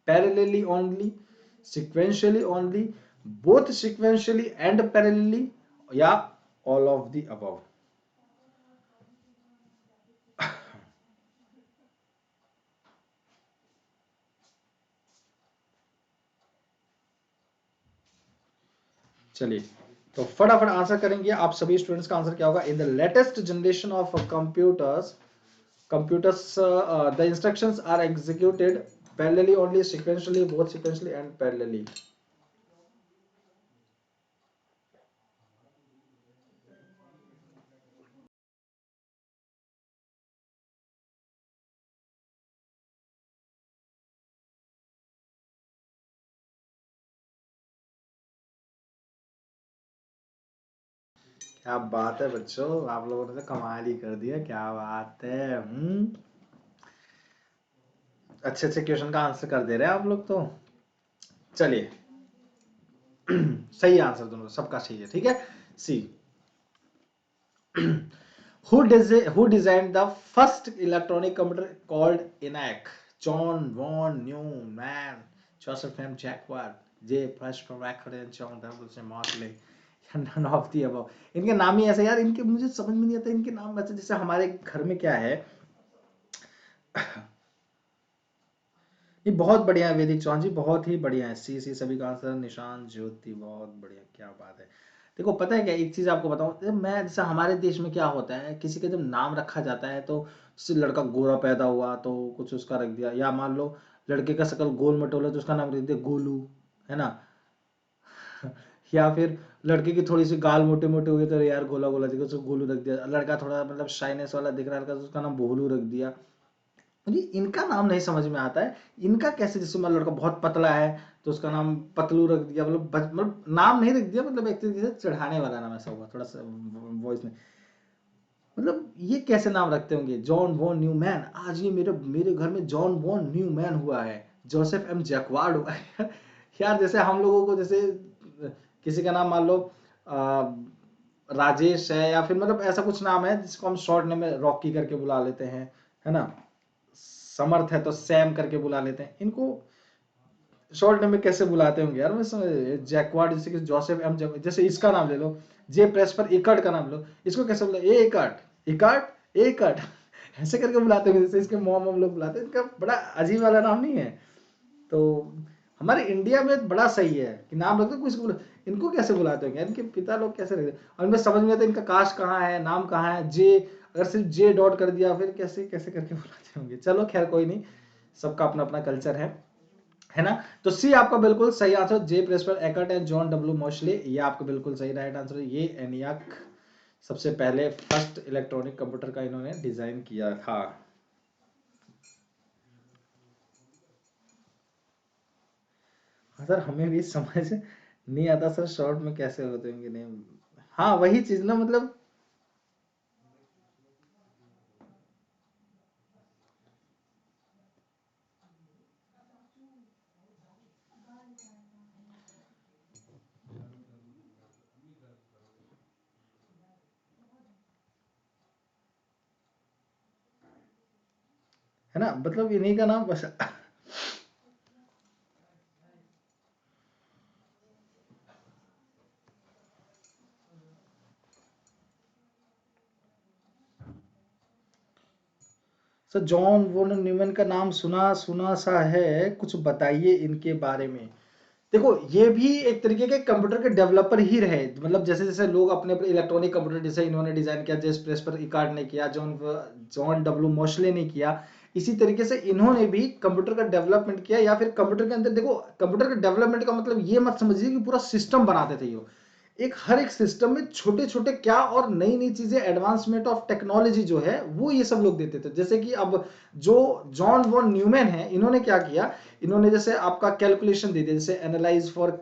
parallelly only, sequentially only, both sequentially and parallelly, या all of the above। चलिए तो फटाफट आंसर करेंगे आप सभी स्टूडेंट्स का आंसर क्या होगा, इन the latest generation of computers the instructions are executed parallelly only, sequentially, both sequentially and parallelly। क्या बात है बच्चों, आप लोगों ने तो कमाल ही कर दिया, क्या बात है। अच्छे अच्छे क्वेश्चन का आंसर कर दे रहे हैं आप लोग तो। चलिए सही आंसर दोनों सबका सही है। ठीक है, सी Who designed the first electronic computer called ENIAC? John von Neumann, Joseph M. Jacquard, J. Preston Rackham and John W. Mosley. None of the above. इनके नाम ही ऐसे यार, इनके मुझे समझ में नहीं आता इनके नाम ऐसे। जैसे हमारे घर में क्या है, ये बहुत बढ़िया है वैदिक चौहान जी, बहुत ही बढ़िया है। सी सभी का आंसर। निशान ज्योति, बहुत बढ़िया, क्या बात है। देखो पता है क्या, एक चीज आपको बताऊं, मैं जैसे हमारे देश में क्या होता है, किसी का जब नाम रखा जाता है तो जैसे लड़का गोरा पैदा हुआ तो कुछ उसका रख दिया, या मान लो लड़के का शकल गोल मटोला तो उसका नाम रख दिया गोलू, है ना। या फिर लड़के की थोड़ी सी गाल मोटे मोटे हुए तो यार गोला गोला दिखा, उसको गोलू रख दिया। लड़का थोड़ा मतलब शाइनेस वाला दिख रहा है तो उसका नाम भोलू रख दिया। मुझे इनका नाम नहीं समझ में आता है, इनका कैसे, जैसे मान लड़का बहुत पतला है तो उसका नाम पतलू रख दिया, मतलब मतलब नाम नहीं रख दिया, मतलब एक तरीके से चढ़ाने वाला नाम ऐसा हुआ थोड़ा सा वॉइस में। मतलब ये कैसे नाम रखते होंगे, जॉन वॉन न्यूमैन, आज ये मेरे मेरे घर में जॉन वॉन न्यूमैन हुआ है, जोसेफ एम जैकवार्ड हुआ है। यार जैसे हम लोगों को जैसे किसी का नाम मान लो राजेश है, या फिर मतलब ऐसा कुछ नाम है जिसको हम शॉर्ट नेम में रॉकी करके बुला लेते हैं, है ना। समर्थ है तो सैम करके बुला लेते हैं, इनको शॉर्ट नेम में कैसे बुलाते होंगे यार, मैं समझ, जैकवार्ड, जैसे कि जोसेफ एम जैसे इसका नाम ले लो, जे प्रेस पर इकर्ट का नाम लो, इसको कैसे बुला, ए इकर्ट इकर्ट ए इकर्ट, ऐसे करके बुलाते होंगे जैसे इसके मॉम हम लोग बुलाते हैं। इनका बड़ा अजीब वाला नाम नहीं है। तो हमारे इंडिया में बड़ा सही है कि नाम रखते कुछ बोलो, इनको कैसे बुलाते होंगे, इनके पिता लोग कैसे रखते, और इनमें समझ में आता इनका कास्ट कहाँ है, नाम कहाँ है, जे अगर सिर्फ जे डॉट कर दिया फिर कैसे कैसे करके बुलाते होंगे। चलो खैर कोई नहीं, सबका अपना अपना कल्चर है ना। तो सी आपका बिल्कुल सही answer, J Presper Eckert and John W Mauchly, ये आपका बिल्कुल सही राइट आंसर है। ये एनियाक सबसे पहले फर्स्ट इलेक्ट्रॉनिक कंप्यूटर का इन्होंने डिजाइन किया था। हाँ सर, हमें भी समझ नहीं आता सर शॉर्ट में कैसे होते होंगे नेम। हाँ वही चीज ना, मतलब है ना, मतलब इन्हीं का नाम बस। सर जॉन वोन न्यूमैन का नाम सुना सुना सा है, कुछ बताइए इनके बारे में। देखो ये भी एक तरीके के कंप्यूटर के डेवलपर ही रहे, मतलब जैसे जैसे लोग अपने अपने इलेक्ट्रॉनिक कंप्यूटर जैसे इन्होंने डिजाइन किया, जेस प्रेस्पर इकार्ड ने किया, जॉन जॉन डब्ल्यू मोशले ने किया, इसी तरीके से इन्होंने भी कंप्यूटर का डेवलपमेंट किया। या फिर कंप्यूटर के अंदर देखो, कंप्यूटर के डेवलपमेंट का मतलब ये मत समझिए कि पूरा सिस्टम बनाते थे ये, एक हर एक सिस्टम में छोटे छोटे क्या और नई नई चीजें, एडवांसमेंट ऑफ टेक्नोलॉजी जो है वो ये सब लोग देते थे। जैसे कि अब जो जॉन वॉन न्यूमैन है, इन्होंने क्या किया, इन्होंने जैसे आपका कैलकुलेशन दे दिया, जैसे एनालाइज फॉर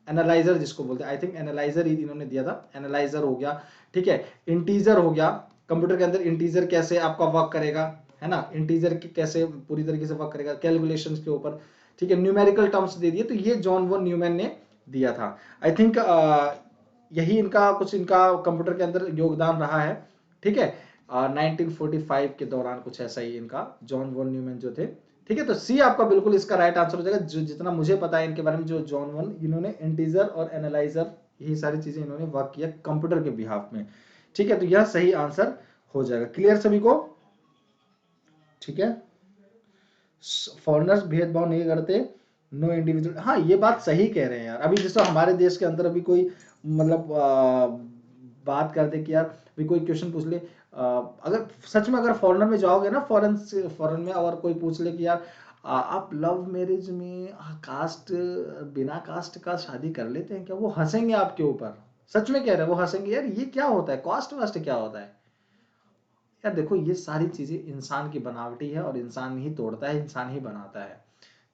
एनालाइजर जिसको बोलते हैं, आई थिंक एनालाइजर ही इन्होंने दिया था, एनालाइजर हो गया, ठीक है। इंटीजर हो गया, कंप्यूटर के अंदर इंटीजर कैसे आपका वर्क करेगा, है ना, इंटीजर कैसे पूरी तरीके से वर्क करेगा कैलकुलेशंस के ऊपर, ठीक है, न्यूमेरिकल टर्म्स दे दिए, तो ये जॉन वॉन न्यूमैन ने दिया था। आई थिंक यही इनका कुछ, इनका कंप्यूटर के अंदर योगदान रहा है, ठीक है। 1945 के दौरान कुछ ऐसा ही इनका, जॉन वॉन न्यूमैन जो थे, ठीक है। तो सी आपका बिल्कुल इसका राइट आंसर हो जाएगा। जो जितना मुझे पता है इनके बारे में, जो जॉन वन, इन्होंने इंटीजर और एनालाइजर यही सारी चीजें इन्होंने वर्क किया कंप्यूटर के बिहाफ में, ठीक है। तो यह सही आंसर हो जाएगा। क्लियर सभी को, ठीक है। फॉरेनर्स भेदभाव नहीं करते, नो इंडिविजुअल, हाँ ये बात सही कह रहे हैं यार। अभी जैसे हमारे देश के अंदर अभी कोई मतलब बात करते कि यार भी कोई क्वेश्चन पूछ ले, अगर सच में अगर फॉरेनर में जाओगे ना, फॉरेन से फॉरेन में, और कोई पूछ ले कि यार आप लव मैरिज में कास्ट, बिना कास्ट का शादी कर लेते हैं क्या, वो हंसेंगे आपके ऊपर। सच में कह रहे हैं, वो हंसेंगे यार ये क्या होता है, कास्ट वास्ट क्या होता है। यार देखो ये सारी चीजें इंसान की बनावटी है, और इंसान ही तोड़ता है, इंसान ही बनाता है।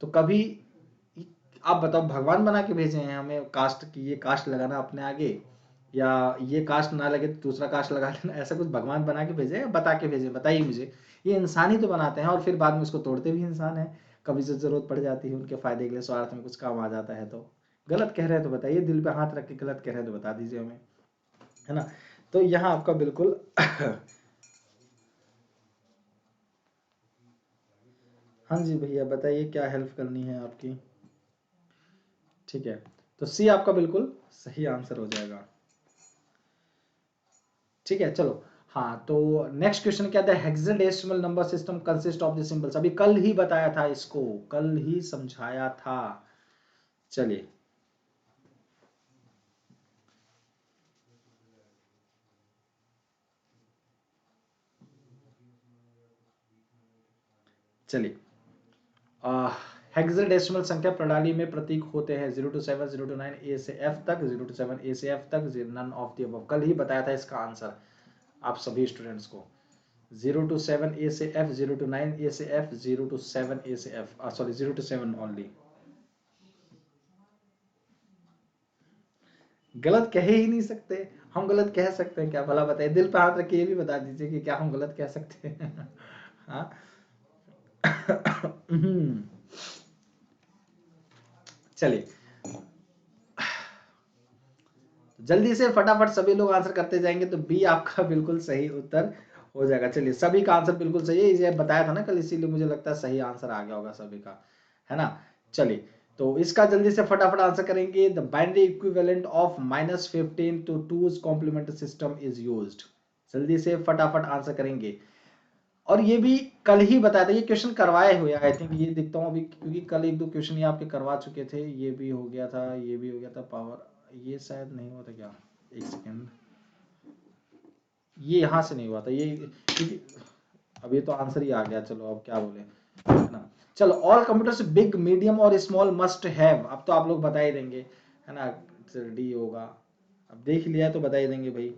तो कभी आप बताओ, भगवान बना के भेजे हैं हमें कास्ट की, ये कास्ट लगाना अपने आगे, या ये कास्ट ना लगे तो दूसरा कास्ट लगा लेना, ऐसा कुछ भगवान बना के भेजे या बता के भेजे, बताइए मुझे। ये इंसान ही तो बनाते हैं, और फिर बाद में उसको तोड़ते भी इंसान है। कभी जो जरूरत पड़ जाती है उनके फायदे के लिए, स्वार्थ में कुछ काम आ जाता है तो। गलत कह रहे हैं तो बताइए, दिल पे हाथ रख के गलत कह रहे हैं तो बता दीजिए हमें, है ना। तो यहाँ आपका बिल्कुल हाँ जी भैया बताइए क्या हेल्प करनी है आपकी। ठीक है, तो सी आपका बिल्कुल सही आंसर हो जाएगा। ठीक है चलो। हाँ तो नेक्स्ट क्वेश्चन क्या था, hexadecimal number system consist of the symbols, अभी कल ही बताया था इसको, कल ही समझाया था। चलिए चलिए हेक्साडेसिमल संख्या प्रणाली में प्रतीक होते हैं 0 to 7, 0 to 9, ए से एफ तक, 0 to 7 ए से एफ तक, नन ऑफ द अबव। कल ही बताया था इसका आंसर आप सभी स्टूडेंट्स को। 0 to 7 ए से एफ, 0 to 9 ए से एफ, 0 to 7 ए से एफ, सॉरी 0 to 7 ओनली। गलत कह ही नहीं सकते, हम गलत कह सकते हैं क्या भला बताइए, दिल पे हाथ रख के ये भी बता दीजिए कि क्या हम गलत कह सकते हैं। हाँ। चलिए जल्दी से फटाफट सभी लोग आंसर करते जाएंगे तो बी आपका बिल्कुल सही उत्तर हो जाएगा। चलिए सभी का आंसर बिल्कुल सही है, इसे बताया था ना कल, इसीलिए मुझे लगता है सही आंसर आ गया होगा सभी का, है ना। चलिए तो इसका जल्दी से फटाफट आंसर करेंगे। The binary equivalent of -15 to 2's complementary system is used. जल्दी से फटाफट आंसर करेंगे। और ये भी कल ही बताया था, ये क्वेश्चन करवाए हुए आई थिंक, ये देखता हूँ अभी क्योंकि कल एक दो क्वेश्चन ये आपके करवा चुके थे, ये भी हो गया था, ये भी हो गया था पावर, ये शायद नहीं हुआ था क्या, एक सेकेंड, ये यहाँ से नहीं हुआ था ये, क्योंकि अब ये तो आंसर ही आ गया, चलो अब क्या बोले, है ना। चलो ऑल कंप्यूटर्स बिग मीडियम और स्मॉल मस्ट हैव, अब तो आप लोग बता ही देंगे, है ना। डी होगा, अब देख लिया तो बता ही देंगे भाई।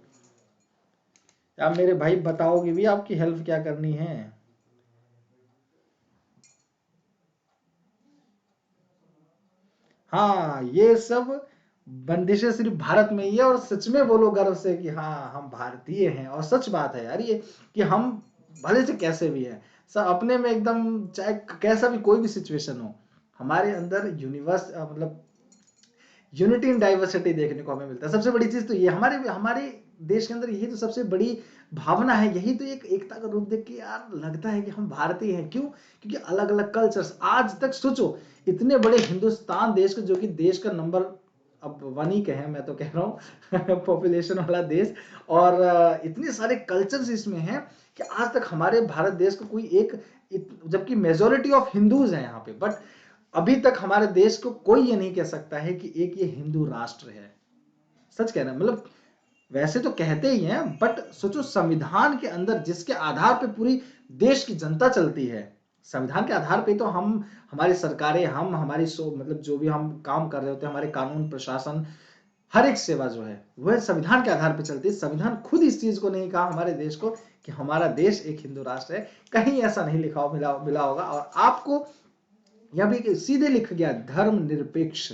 आप मेरे भाई बताओगे भी, आपकी हेल्प क्या करनी है। हाँ ये सब बंदिशें सिर्फ भारत में ही है, और सच में बोलो गर्व से कि हाँ हम भारतीय हैं, और सच बात है यार ये, कि हम भले से कैसे भी हैं, सब अपने में एकदम, चाहे कैसा भी कोई भी सिचुएशन हो, हमारे अंदर यूनिवर्स मतलब यूनिटी इन डाइवर्सिटी देखने को हमें मिलता है। सबसे बड़ी चीज तो ये हमारे हमारे देश के अंदर यही तो सबसे बड़ी भावना है, यही तो एक एकता का रूप देख के यार लगता है कि हम भारतीय हैं। क्यों? क्योंकि अलग अलग कल्चर्स, आज तक सोचो इतने बड़े हिंदुस्तान देश को, जो कि देश का नंबर अब वन ही कहें, मैं तो कह रहा हूँ पॉपुलेशन वाला देश, और इतने सारे कल्चर्स इसमें हैं कि आज तक हमारे भारत देश को कोई एक, जबकि मेजोरिटी ऑफ हिंदूज हैं यहाँ पे, बट अभी तक हमारे देश को कोई ये नहीं कह सकता है कि एक ये हिंदू राष्ट्र है। सच कह रहे हैं, मतलब वैसे तो कहते ही हैं, बट सोचो संविधान के अंदर जिसके आधार पे पूरी देश की जनता चलती है, संविधान के आधार पे तो हम, हमारी सरकारें, हम हमारी मतलब जो भी हम काम कर रहे होते हैं, हमारे कानून प्रशासन, हर एक सेवा जो है वह संविधान के आधार पर चलती है। संविधान खुद इस चीज को नहीं कहा हमारे देश को कि हमारा देश एक हिंदू राष्ट्र है, कहीं ऐसा नहीं लिखा मिला होगा। और आपको यह भी सीधे लिख गया, धर्म निरपेक्ष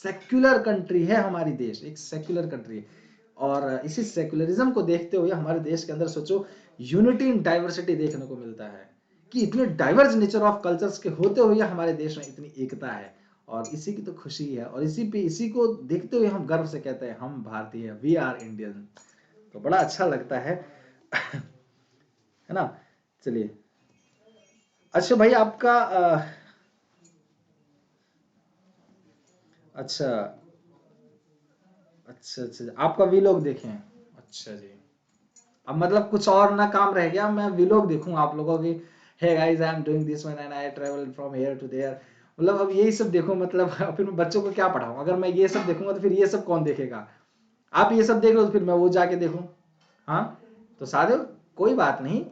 सेक्युलर कंट्री है हमारी देश, एक सेक्युलर कंट्री है। और इसी सेक्युलरिज्म को देखते हुए हमारे देश के अंदर सोचो यूनिटी इन डाइवर्सिटी देखने को मिलता है, कि इतने डाइवर्स नेचर ऑफ कल्चर्स के होते हुए हमारे देश में इतनी एकता है, और इसी की तो खुशी है, और इसी को देखते हुए हम गर्व से कहते हैं हम भारतीय, वी आर इंडियन। तो बड़ा अच्छा लगता है है ना। चलिए अच्छा भाई आपका अच्छा अच्छा अच्छा, आपका वीलॉग देखें, अच्छा जी। अब मतलब कुछ और ना काम रह गया, मैं वीलॉग देखूं आप लोगों की, hey guys I am doing this one and I travel from here to there, मतलब अब यही सब देखूं, मतलब फिर मैं बच्चों को क्या पढ़ाऊं, अगर मैं ये सब देखूंगा तो फिर ये सब कौन देखेगा। आप ये सब देख लो तो फिर मैं वो जाके देखूं। हाँ तो सादे कोई बात नहीं,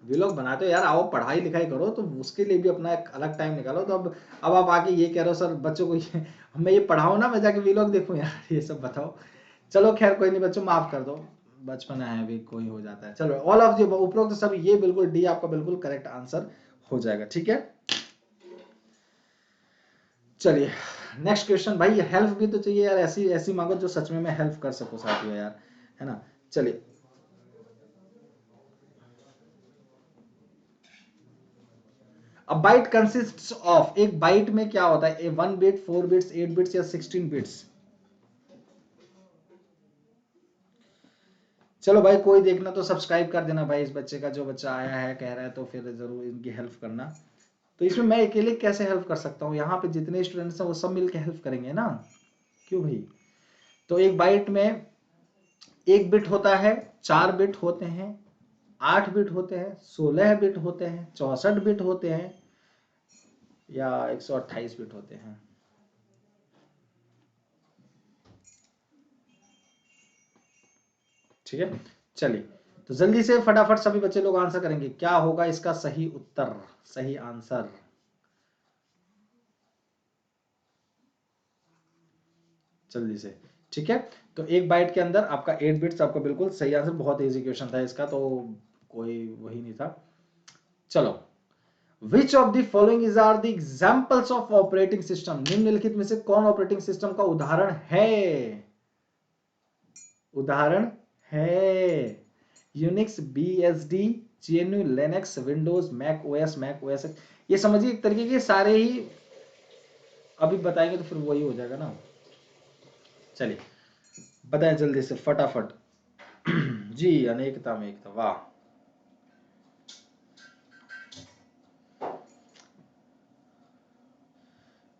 वीलॉग बनाते हो यार, आओ पढ़ाई लिखाई करो तो उसके लिए भी अपना एक अलग टाइम निकालो। तो अब आप आके ये कह रहे हो सर बच्चों को ये मैं ये पढ़ाऊं ना, मैं जाके वीलॉग देखूं यार, ये सब बताओ। चलो खैर कोई नहीं बच्चों, माफ कर दो, बचपना है अभी, कोई हो जाता है। चलो ऑल ऑफ दी उपरोक्त सब, ये बिल्कुल डी आपका बिल्कुल करेक्ट आंसर हो जाएगा। ठीक है चलिए नेक्स्ट क्वेश्चन। भाई हेल्प भी तो चाहिए यार, ऐसी ऐसी मांगो जो सच में मैं हेल्प कर सकूं साथियों यार, है ना। चलिए अब बाइट कंसिस्ट्स ऑफ, एक बाइट में क्या होता है, 1 बिट, 4 बिट्स, 8 बिट्स या 16 बिट्स। चलो भाई कोई देखना तो सब्सक्राइब कर देना भाई, इस बच्चे का, जो बच्चा आया है कह रहा है तो फिर जरूर इनकी हेल्प करना। तो इसमें मैं अकेले कैसे हेल्प कर सकता हूँ? यहाँ पे जितने स्टूडेंट्स हैं वो सब मिलके हेल्प करेंगे ना, क्यों भाई? तो एक बाइट में 1 बिट होता है, 4 बिट होते हैं, 8 बिट होते हैं, 16 बिट होते हैं, 64 बिट होते हैं या 128 बिट होते हैं। ठीक है, चलिए तो जल्दी से फटाफट सभी बच्चे लोग आंसर करेंगे, क्या होगा इसका सही उत्तर, सही आंसर? जल्दी से। ठीक है, तो एक बाइट के अंदर आपका 8 बिट्स, आपका बिल्कुल सही आंसर। बहुत इजी क्वेश्चन था इसका, तो कोई वही नहीं था। चलो, which of the following is are the examples of operating system? निम्नलिखित में से कौन ऑपरेटिंग सिस्टम का उदाहरण है? उदाहरण है Unix, BSD, GNU, Linux, Windows, Mac OS. ये समझिए एक तरीके के सारे ही अभी बताएंगे तो फिर वही हो जाएगा ना। चलिए बताएं जल्दी से फटाफट। जी, अनेकता में एकता, वाह।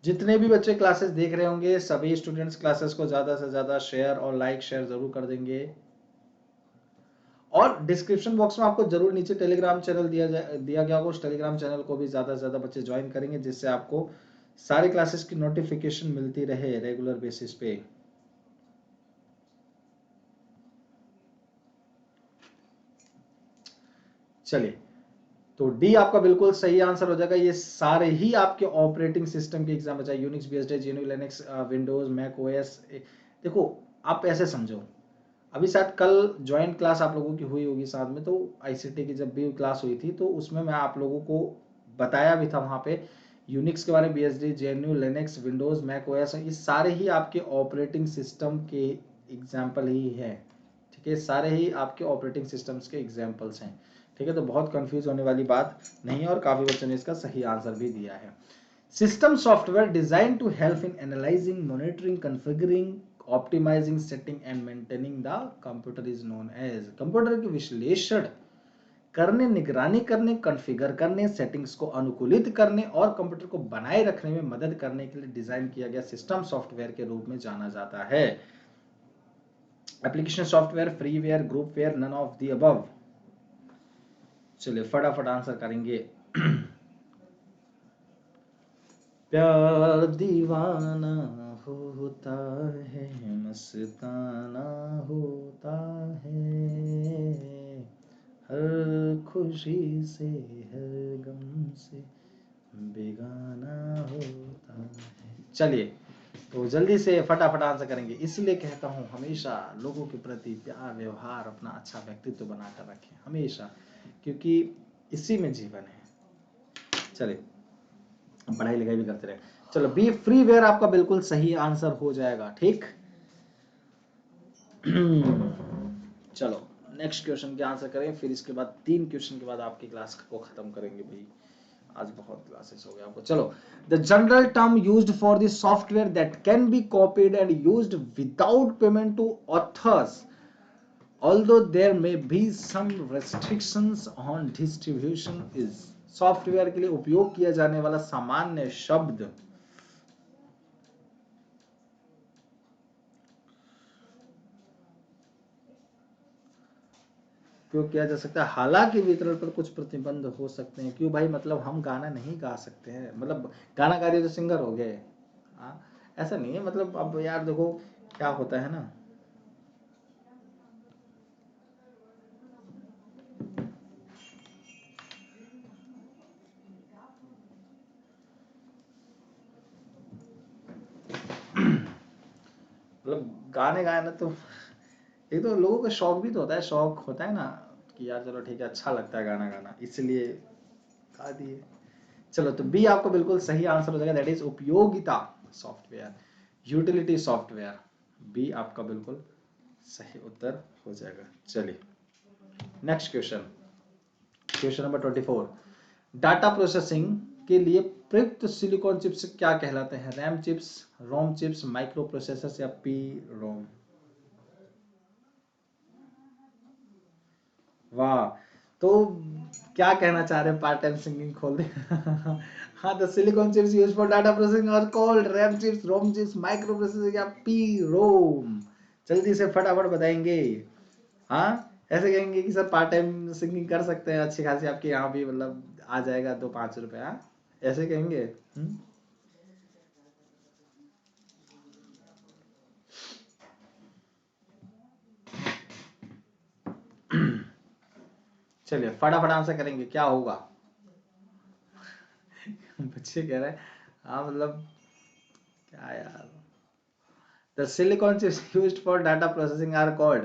जितने भी बच्चे क्लासेस देख रहे होंगे सभी स्टूडेंट्स क्लासेस को ज्यादा से ज्यादा शेयर और लाइक शेयर जरूर कर देंगे। और डिस्क्रिप्शन बॉक्स में आपको जरूर नीचे टेलीग्राम चैनल दिया गया होगा, उस टेलीग्राम चैनल को भी ज्यादा से ज्यादा बच्चे ज्वाइन करेंगे, जिससे आपको सारे क्लासेस की नोटिफिकेशन मिलती रहे रेगुलर बेसिस पे। चलिए, तो डी आपका बिल्कुल सही आंसर हो जाएगा। ये सारे ही आपके ऑपरेटिंग सिस्टम के एग्जाम, चाहे Unix, BSD, GNU, Linux, Windows, Mac OS. देखो आप ऐसे समझो, अभी शायद कल ज्वाइंट क्लास आप लोगों की हुई होगी साथ में, तो आईसीटी की जब भी क्लास हुई थी तो उसमें मैं आप लोगों को बताया भी था वहां पे यूनिक्स के बारे में, BSD, JNU, Linux, Windows, Mac OS, ये सारे ही आपके ऑपरेटिंग सिस्टम के एग्जाम्पल ही है। ठीक है, सारे ही आपके ऑपरेटिंग सिस्टम्स के एग्जाम्पल्स हैं। ठीक है, तो बहुत कंफ्यूज होने वाली बात नहीं है, और काफी बच्चों ने इसका सही आंसर भी दिया है। System software design to help in analysing, monitoring, configuring, optimising, setting and maintaining the computer is known as. Computer के विश्लेषण करने, निगरानी करने, कॉन्फ़िगर करने, सेटिंग्स को अनुकूलित करने और कंप्यूटर को बनाए रखने में मदद करने के लिए डिजाइन किया गया सिस्टम सॉफ्टवेयर के रूप में जाना जाता है। Application software, freeware, groupware, none of the above. चलिए फटाफट आंसर करेंगे। प्यार दीवाना होता है, मस्ताना होता है, हर खुशी से हर गम से बेगाना होता है। चलिए, तो जल्दी से फटाफट आंसर करेंगे। इसलिए कहता हूँ हमेशा लोगों के प्रति प्यार व्यवहार, अपना अच्छा व्यक्तित्व बनाकर रखें हमेशा, क्योंकि इसी में जीवन है। चलिए, पढ़ाई लिखाई भी करते रहे। चलो, बी फ्रीवेयर आपका बिल्कुल सही आंसर हो जाएगा। ठीक, चलो नेक्स्ट क्वेश्चन के आंसर करें, फिर इसके बाद 3 क्वेश्चन के बाद आपकी क्लास को खत्म करेंगे भाई, आज बहुत क्लासेस हो गए आपको। चलो, the general term used for the software that can be copied and used without payment to authors, although there may be some restrictions on distribution is। Software के लिए उपयोग किया जाने वाला सामान्य शब्द, उपयोग किया जा सकता है, हालांकि वितरण पर कुछ प्रतिबंध हो सकते हैं। क्यों भाई? मतलब हम गाना नहीं गा सकते हैं, मतलब गाना गा रहे तो सिंगर हो गए? हाँ, ऐसा नहीं है। मतलब अब यार देखो क्या होता है ना, मतलब गाने गाना तो एक तो लोगों का शौक भी तो होता है, शौक होता है ना कि यार चलो ठीक है, अच्छा लगता है गाना गाना, इसलिए गा दिए। चलो, तो बी आपको बिल्कुल सही आंसर हो जाएगा, दैट इज उपयोगिता सॉफ्टवेयर, यूटिलिटी सॉफ्टवेयर। बी आपका बिल्कुल सही उत्तर हो जाएगा। चलिए next question, question number 24। Data processing के लिए प्रयुक्त सिलिकॉन चिप्स क्या कहलाते हैं? RAM chips, ROM chips, microprocessor या पी रोम? वाह, तो क्या कहना चाह रहे हैं, पार्ट टाइम सिंगिंग खोल दे। हाँ, the silicon chips use for data processing are called RAM chips, ROM chips, microprocessor या पी रोम। जल्दी से फटाफट बताएंगे। हाँ, ऐसे कहेंगे कि सर पार्ट टाइम सिंगिंग कर सकते हैं, अच्छी खासी आपके यहाँ भी मतलब आ जाएगा 2-5 रुपए। हाँ, ऐसे कहेंगे। चलिए फटाफट आंसर करेंगे, क्या होगा। बच्चे कह रहे हैं हाँ मतलब क्या यार, the silicon chips used for data processing are called.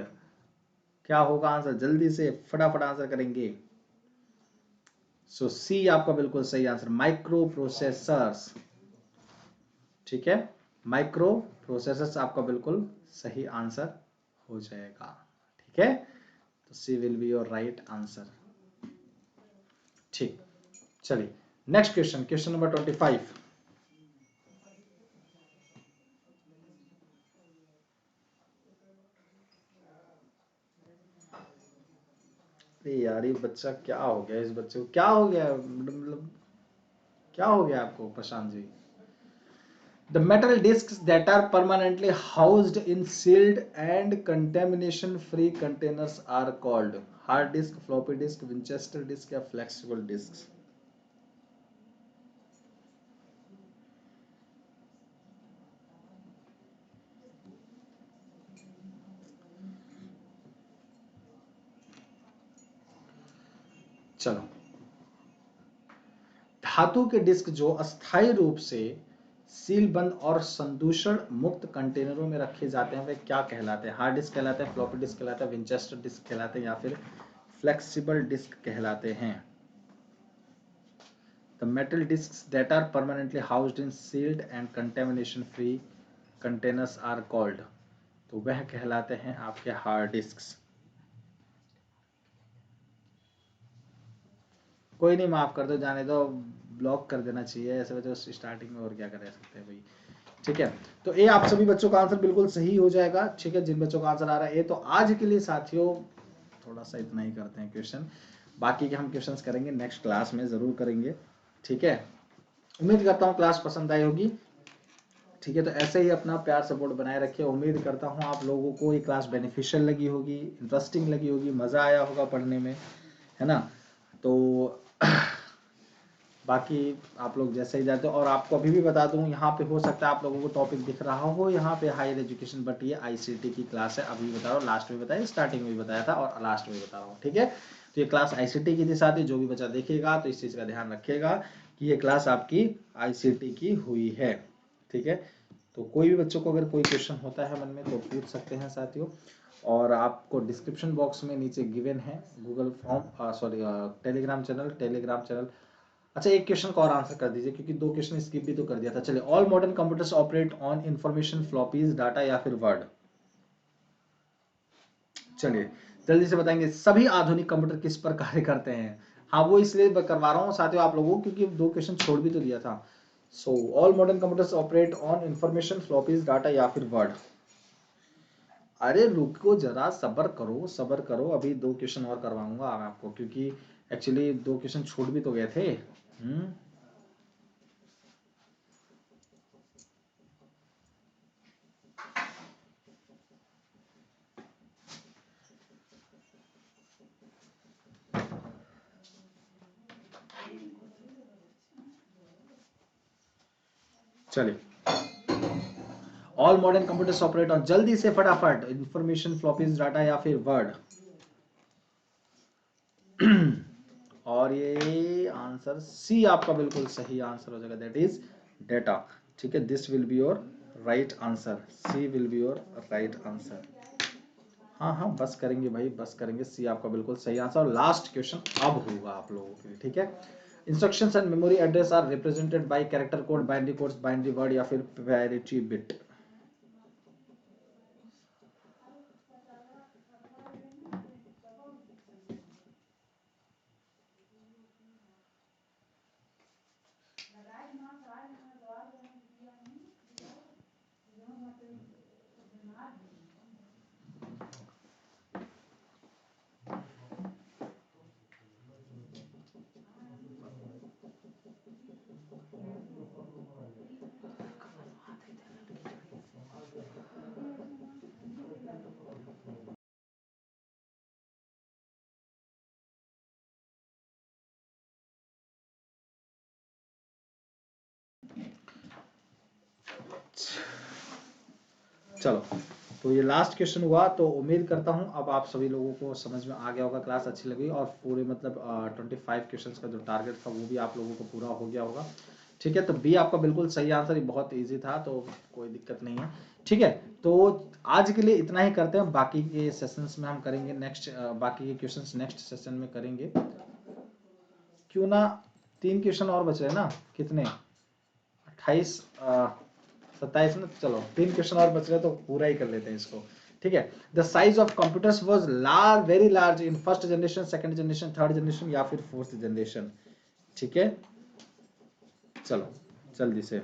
क्या होगा आंसर, जल्दी से फटाफट आंसर करेंगे। सो सी आपका बिल्कुल सही आंसर, माइक्रो प्रोसेसर्स। ठीक है, माइक्रो प्रोसेसर्स आपका बिल्कुल सही आंसर हो जाएगा। ठीक है, तो C will be your right answer. ठीक, चलिए नेक्स्ट क्वेश्चन, क्वेश्चन नंबर 25। अरे यार ये बच्चा क्या हो गया, इस बच्चे को क्या हो गया, मतलब क्या हो गया आपको Prashant ji. The metal discs that are permanently housed in sealed and contamination-free containers are called hard disk, floppy disk, Winchester disk या flexible disks। चलो, धातु के डिस्क जो अस्थायी रूप से सील बंद और संदूषण मुक्त कंटेनरों में रखे जाते हैं वे क्या कहलाते हैं। हार्ड डिस्क कहलाते हैं, फ्लॉपी डिस्क कहलाते हैं, विंचेस्टर डिस्क कहलाते हैं या फिर फ्लेक्सिबल डिस्क कहलाते हैं। The metal discs that are permanently housed in sealed and contamination free containers are called, तो वह कहलाते हैं आपके हार्ड डिस्क्स। कोई नहीं, माफ कर दो, जाने दो, ब्लॉक कर देना चाहिए ऐसे तो स्टार्टिंग में, और क्या कर सकते हैं भाई। ठीक है, तो ये आप सभी बच्चों का आंसर बिल्कुल सही हो जाएगा। ठीक है, जिन बच्चों का आंसर आ रहा है ये, तो आज के लिए साथियों थोड़ा सा इतना ही करते हैं क्वेश्चन, बाकी के हम क्वेश्चंस करेंगे नेक्स्ट क्लास में, जरूर करेंगे। ठीक है, उम्मीद करता हूँ क्लास पसंद आई होगी। ठीक है, तो ऐसे ही अपना प्यार सपोर्ट बनाए रखिए। उम्मीद करता हूँ आप लोगों को ये क्लास बेनिफिशियल लगी होगी, इंटरेस्टिंग लगी होगी, मज़ा आया होगा पढ़ने में, है ना। तो बाकी आप लोग जैसे ही जाते हो, और आपको अभी भी बता दूं, यहाँ पे हो सकता है आप लोगों को टॉपिक दिख रहा हो, यहाँ पे हायर एजुकेशन, बट ये आईसीटी की क्लास है। अभी बता रहा हूँ, लास्ट में बताया, स्टार्टिंग में बताया था और लास्ट में बता रहा हूँ। ठीक है, तो ये क्लास आईसीटी की थी साथी, जो भी बच्चा देखेगा तो इस चीज़ का ध्यान रखेगा कि ये क्लास आपकी आईसीटी की हुई है। ठीक है, तो कोई भी बच्चों को अगर कोई क्वेश्चन होता है मन में तो पूछ सकते हैं साथियों। और आपको डिस्क्रिप्शन बॉक्स में नीचे गिवन है Google form, sorry Telegram channel. अच्छा, एक क्वेश्चन का और आंसर कर दीजिए, क्योंकि 2 क्वेश्चन स्किप भी तो कर दिया था। चलिए, all modern computers operate on information floppies, data या फिर वर्ड। चलिए जल्दी से बताएंगे, सभी आधुनिक कंप्यूटर किस पर कार्य करते हैं। हाँ, वो इसलिए करवा रहा हूँ साथियों आप लोगों को, क्योंकि 2 क्वेश्चन छोड़ भी तो दिया था। So all modern computers operate on information floppies, data या फिर वर्ड। अरे रुको जरा, सबर करो सबर करो, अभी 2 क्वेश्चन और करवाऊंगा आपको, क्योंकि एक्चुअली 2 क्वेश्चन छूट भी तो गए थे। चलिए, all modern computers operate on, जल्दी से फटाफट, इंफॉर्मेशन फ्लॉपीज, डाटा या फिर वर्ड। और ये आंसर सी आपका बिल्कुल सही आंसर हो जाएगा, दैट इज डेटा। ठीक है, this will be your right answer, C will be your right answer. हाँ हाँ, बस करेंगे भाई, बस करेंगे, सी आपका बिल्कुल सही आंसर। और लास्ट क्वेश्चन अब होगा आप लोगों के लिए। ठीक है, instructions and memory address are represented by character code, binary codes, binary word या फिर पैरिटी बिट। चलो, तो ये लास्ट क्वेश्चन हुआ। तो उम्मीद करता हूँ अब आप सभी लोगों को समझ में आ गया होगा, क्लास अच्छी लगी और पूरे मतलब 25 क्वेश्चंस का जो टारगेट था वो भी आप लोगों को पूरा हो गया होगा। ठीक है, तो बी आपका बिल्कुल सही आंसर, ये बहुत इजी था, तो कोई दिक्कत नहीं है। ठीक है, तो आज के लिए इतना ही करते हैं, बाकी के सेशंस में हम करेंगे नेक्स्ट, बाकी के क्वेश्चंस नेक्स्ट सेशन में करेंगे। क्यों ना 3 क्वेश्चन और बच रहे हैं ना, कितने 28 27 में, चलो 3 क्वेश्चन और बच रहे तो पूरा ही कर लेते हैं इसको। ठीक है, the size of computers was large, very large in first generation, second generation, third generation या फिर फोर्थ जनरेशन। ठीक है, चलो जल्दी से।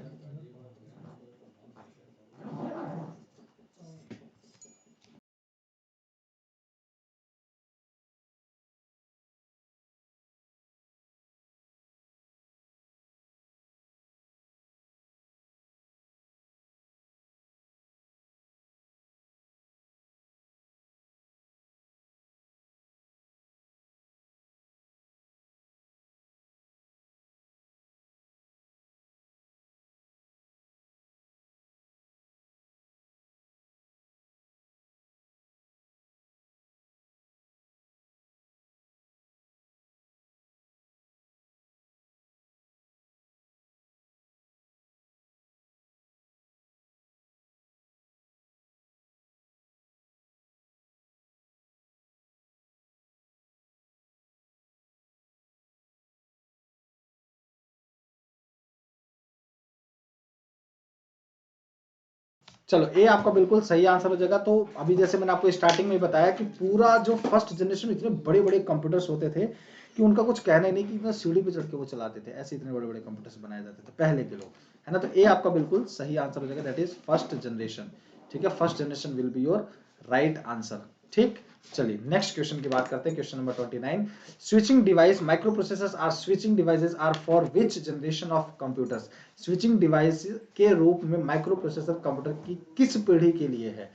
चलो ए आपका बिल्कुल सही आंसर हो जाएगा। तो अभी जैसे मैंने आपको स्टार्टिंग में बताया कि पूरा जो फर्स्ट जनरेशन में इतने बड़े बड़े कंप्यूटर्स होते थे कि उनका कुछ कहना ही नहीं, कि इतना सीढ़ी पे चढ़ के वो चलाते थे, ऐसे इतने बड़े बड़े कंप्यूटर्स बनाए जाते थे पहले के लोग, है ना। तो ए आपका बिल्कुल सही आंसर हो जाएगा, दैट इज फर्स्ट जनरेशन। ठीक है, first generation will be your right answer. ठीक, चलिए नेक्स्ट क्वेश्चन की बात करते हैं, question number 29। Switching device microprocessors are switching devices are for which generation of computers. Switching device के रूप में माइक्रो प्रोसेसर कंप्यूटर की किस पीढ़ी के लिए है?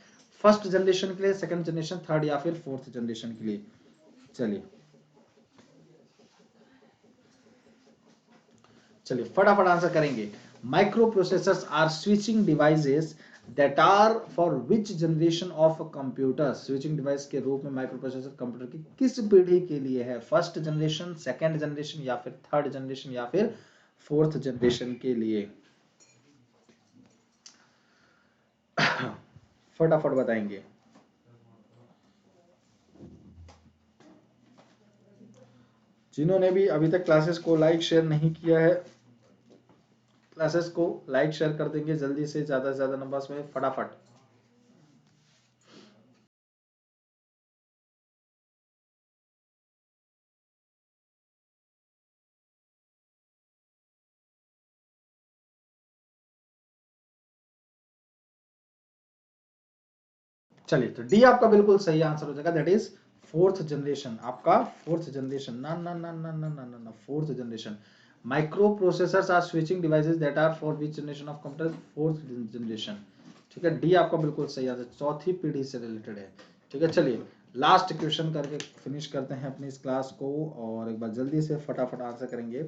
फर्स्ट जनरेशन के लिए, सेकंड जनरेशन, थर्ड या फिर फोर्थ जनरेशन के लिए? चलिए चलिए फटाफट आंसर करेंगे। Microprocessors are switching devices that are for which generation of computer. Switching device के रूप में माइक्रो प्रोसेसर कंप्यूटर की किस पीढ़ी के लिए है? फर्स्ट जनरेशन, सेकंड जनरेशन या फिर थर्ड जनरेशन या फिर फोर्थ जनरेशन के लिए? फटाफट बताएंगे। जिन्होंने भी अभी तक क्लासेस को लाइक शेयर नहीं किया है, क्लासेस को लाइक शेयर कर देंगे जल्दी से, ज्यादा से ज्यादा नंबर्स में फटाफट। चलिए, तो डी आपका बिल्कुल सही आंसर हो जाएगा, दैट इज फोर्थ जनरेशन। आपका फोर्थ जनरेशन, ना ना ना ना ना ना ना ना, fourth generation. Microprocessors are switching devices that are for which generation of computer? Fourth generation. ठीक है, डी आपका बिल्कुल सही आंसर, चौथी पीढ़ी से रिलेटेड है। ठीक है, चलिए लास्ट क्वेश्चन करके फिनिश करते हैं अपनी इस क्लास को, और एक बार जल्दी से फटाफट आंसर करेंगे।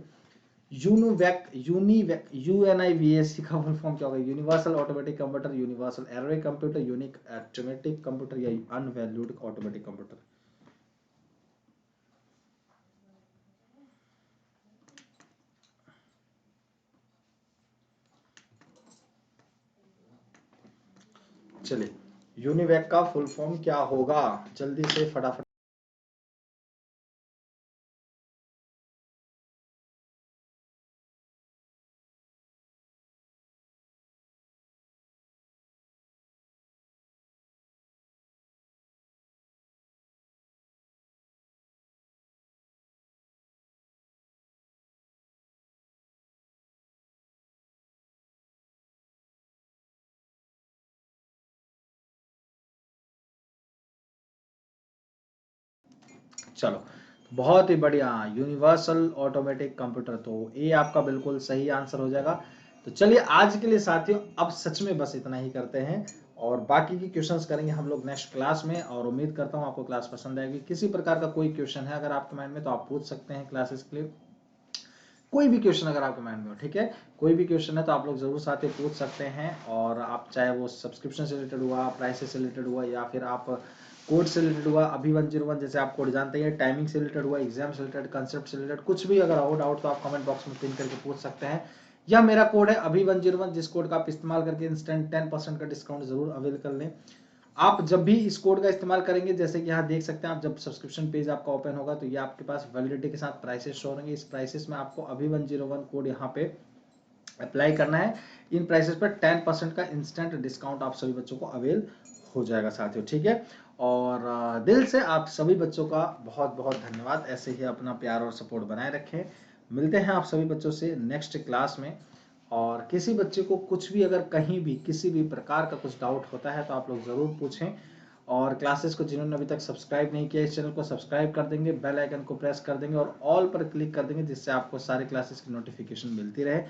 यूनिवैक यूएनआईवीएसी का फुल फॉर्म क्या होगा? Universal automatic computer, universal array computer, unique automatic computer या अनवैल्यूड ऑटोमेटिक कंप्यूटर? चलिए, यूनिवैक का फुल फॉर्म क्या होगा? जल्दी से फटाफट। चलो, बहुत ही बढ़िया, यूनिवर्सल ऑटोमेटिक कंप्यूटर, तो ये आपका बिल्कुल सही आंसर हो जाएगा। तो चलिए आज के लिए साथियों अब सच में बस इतना ही करते हैं, और बाकी की क्वेश्चंस करेंगे हम लोग नेक्स्ट क्लास में। और उम्मीद करता हूँ आपको क्लास पसंद आएगी। किसी प्रकार का कोई क्वेश्चन है अगर आपके माइंड में तो आप पूछ सकते हैं क्लासेस के लिए। कोई भी क्वेश्चन अगर आपके माइंड में हो, ठीक है, कोई भी क्वेश्चन है तो आप लोग जरूर साथियों पूछ सकते हैं। और आप चाहे वो सब्सक्रिप्शन से रिलेटेड हुआ, प्राइसेस से रिलेटेड हुआ, या फिर आप कोड से रिलेटेड हुआ, अभी 101 जैसे आप कोड जानते हैं, टाइमिंग से रिलेटेड हुआ, एग्जाम से रिलेटेड, कंसेप्ट से रिलेटेड, कुछ भी अगर हो डाउट तो आप कमेंट बॉक्स में पिन करके पूछ सकते हैं। या मेरा कोड है अभी 101, जिस कोड का आप इस्तेमाल करके इंस्टेंट 10% का डिस्काउंट जरूर अवेल कर लें। आप जब भी इस कोड का इस्तेमाल करेंगे, जैसे कि यहाँ देख सकते हैं आप, जब सब्सक्रिप्शन पेज आपका ओपन होगा तो ये आपके पास वैलिडिटी के साथ प्राइसेस शो होंगे। इस प्राइसेस में आपको अभी 101 कोड यहाँ पे अप्लाई करना है। इन प्राइसेस पर 10% का इंस्टेंट डिस्काउंट आप सभी बच्चों को अवेल हो जाएगा साथियों, ठीक है। और दिल से आप सभी बच्चों का बहुत बहुत धन्यवाद। ऐसे ही अपना प्यार और सपोर्ट बनाए रखें। मिलते हैं आप सभी बच्चों से नेक्स्ट क्लास में। और किसी बच्चे को कुछ भी अगर कहीं भी किसी भी प्रकार का कुछ डाउट होता है तो आप लोग ज़रूर पूछें। और क्लासेस को जिन्होंने अभी तक सब्सक्राइब नहीं किया, इस चैनल को सब्सक्राइब कर देंगे, बेल आइकन को प्रेस कर देंगे और ऑल पर क्लिक कर देंगे, जिससे आपको सारे क्लासेस की नोटिफिकेशन मिलती रहे।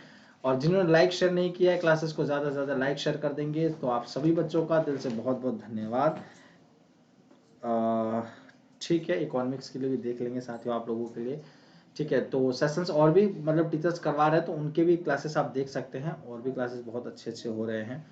और जिन्होंने लाइक शेयर नहीं किया है, क्लासेस को ज़्यादा से ज़्यादा लाइक शेयर कर देंगे। तो आप सभी बच्चों का दिल से बहुत बहुत धन्यवाद। ठीक है, इकोनॉमिक्स के लिए भी देख लेंगे साथियों आप लोगों के लिए, ठीक है। तो सेशंस और भी मतलब टीचर्स करवा रहे हैं तो उनके भी क्लासेस आप देख सकते हैं, और भी क्लासेस बहुत अच्छे अच्छे हो रहे हैं।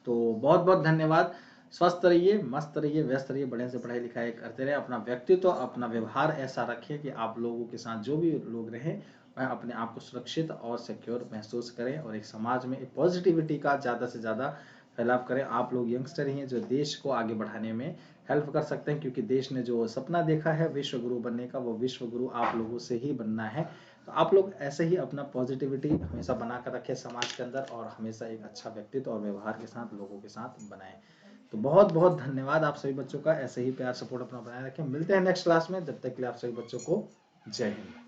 तो बहुत बहुत धन्यवाद। स्वस्थ रहिए, मस्त रहिए, व्यस्त रहिए, बढ़िया से पढ़ाई लिखाई करते रहे। अपना व्यक्तित्व, अपना व्यवहार ऐसा रखें कि आप लोगों के साथ जो भी लोग रहें वह अपने आप को सुरक्षित और सिक्योर महसूस करें, और एक समाज में एक पॉजिटिविटी का ज़्यादा से ज़्यादा फैलाव करें। आप लोग यंगस्टर ही हैं जो देश को आगे बढ़ाने में हेल्प कर सकते हैं, क्योंकि देश ने जो सपना देखा है विश्व गुरु बनने का, वो विश्व गुरु आप लोगों से ही बनना है। तो आप लोग ऐसे ही अपना पॉजिटिविटी हमेशा बना कर रखें समाज के अंदर, और हमेशा एक अच्छा व्यक्तित्व और व्यवहार के साथ लोगों के साथ बनाएं। तो बहुत बहुत धन्यवाद आप सभी बच्चों का। ऐसे ही प्यार सपोर्ट अपना बनाए रखें। मिलते हैं नेक्स्ट क्लास में, जब तक के लिए आप सभी बच्चों को जय हिंद।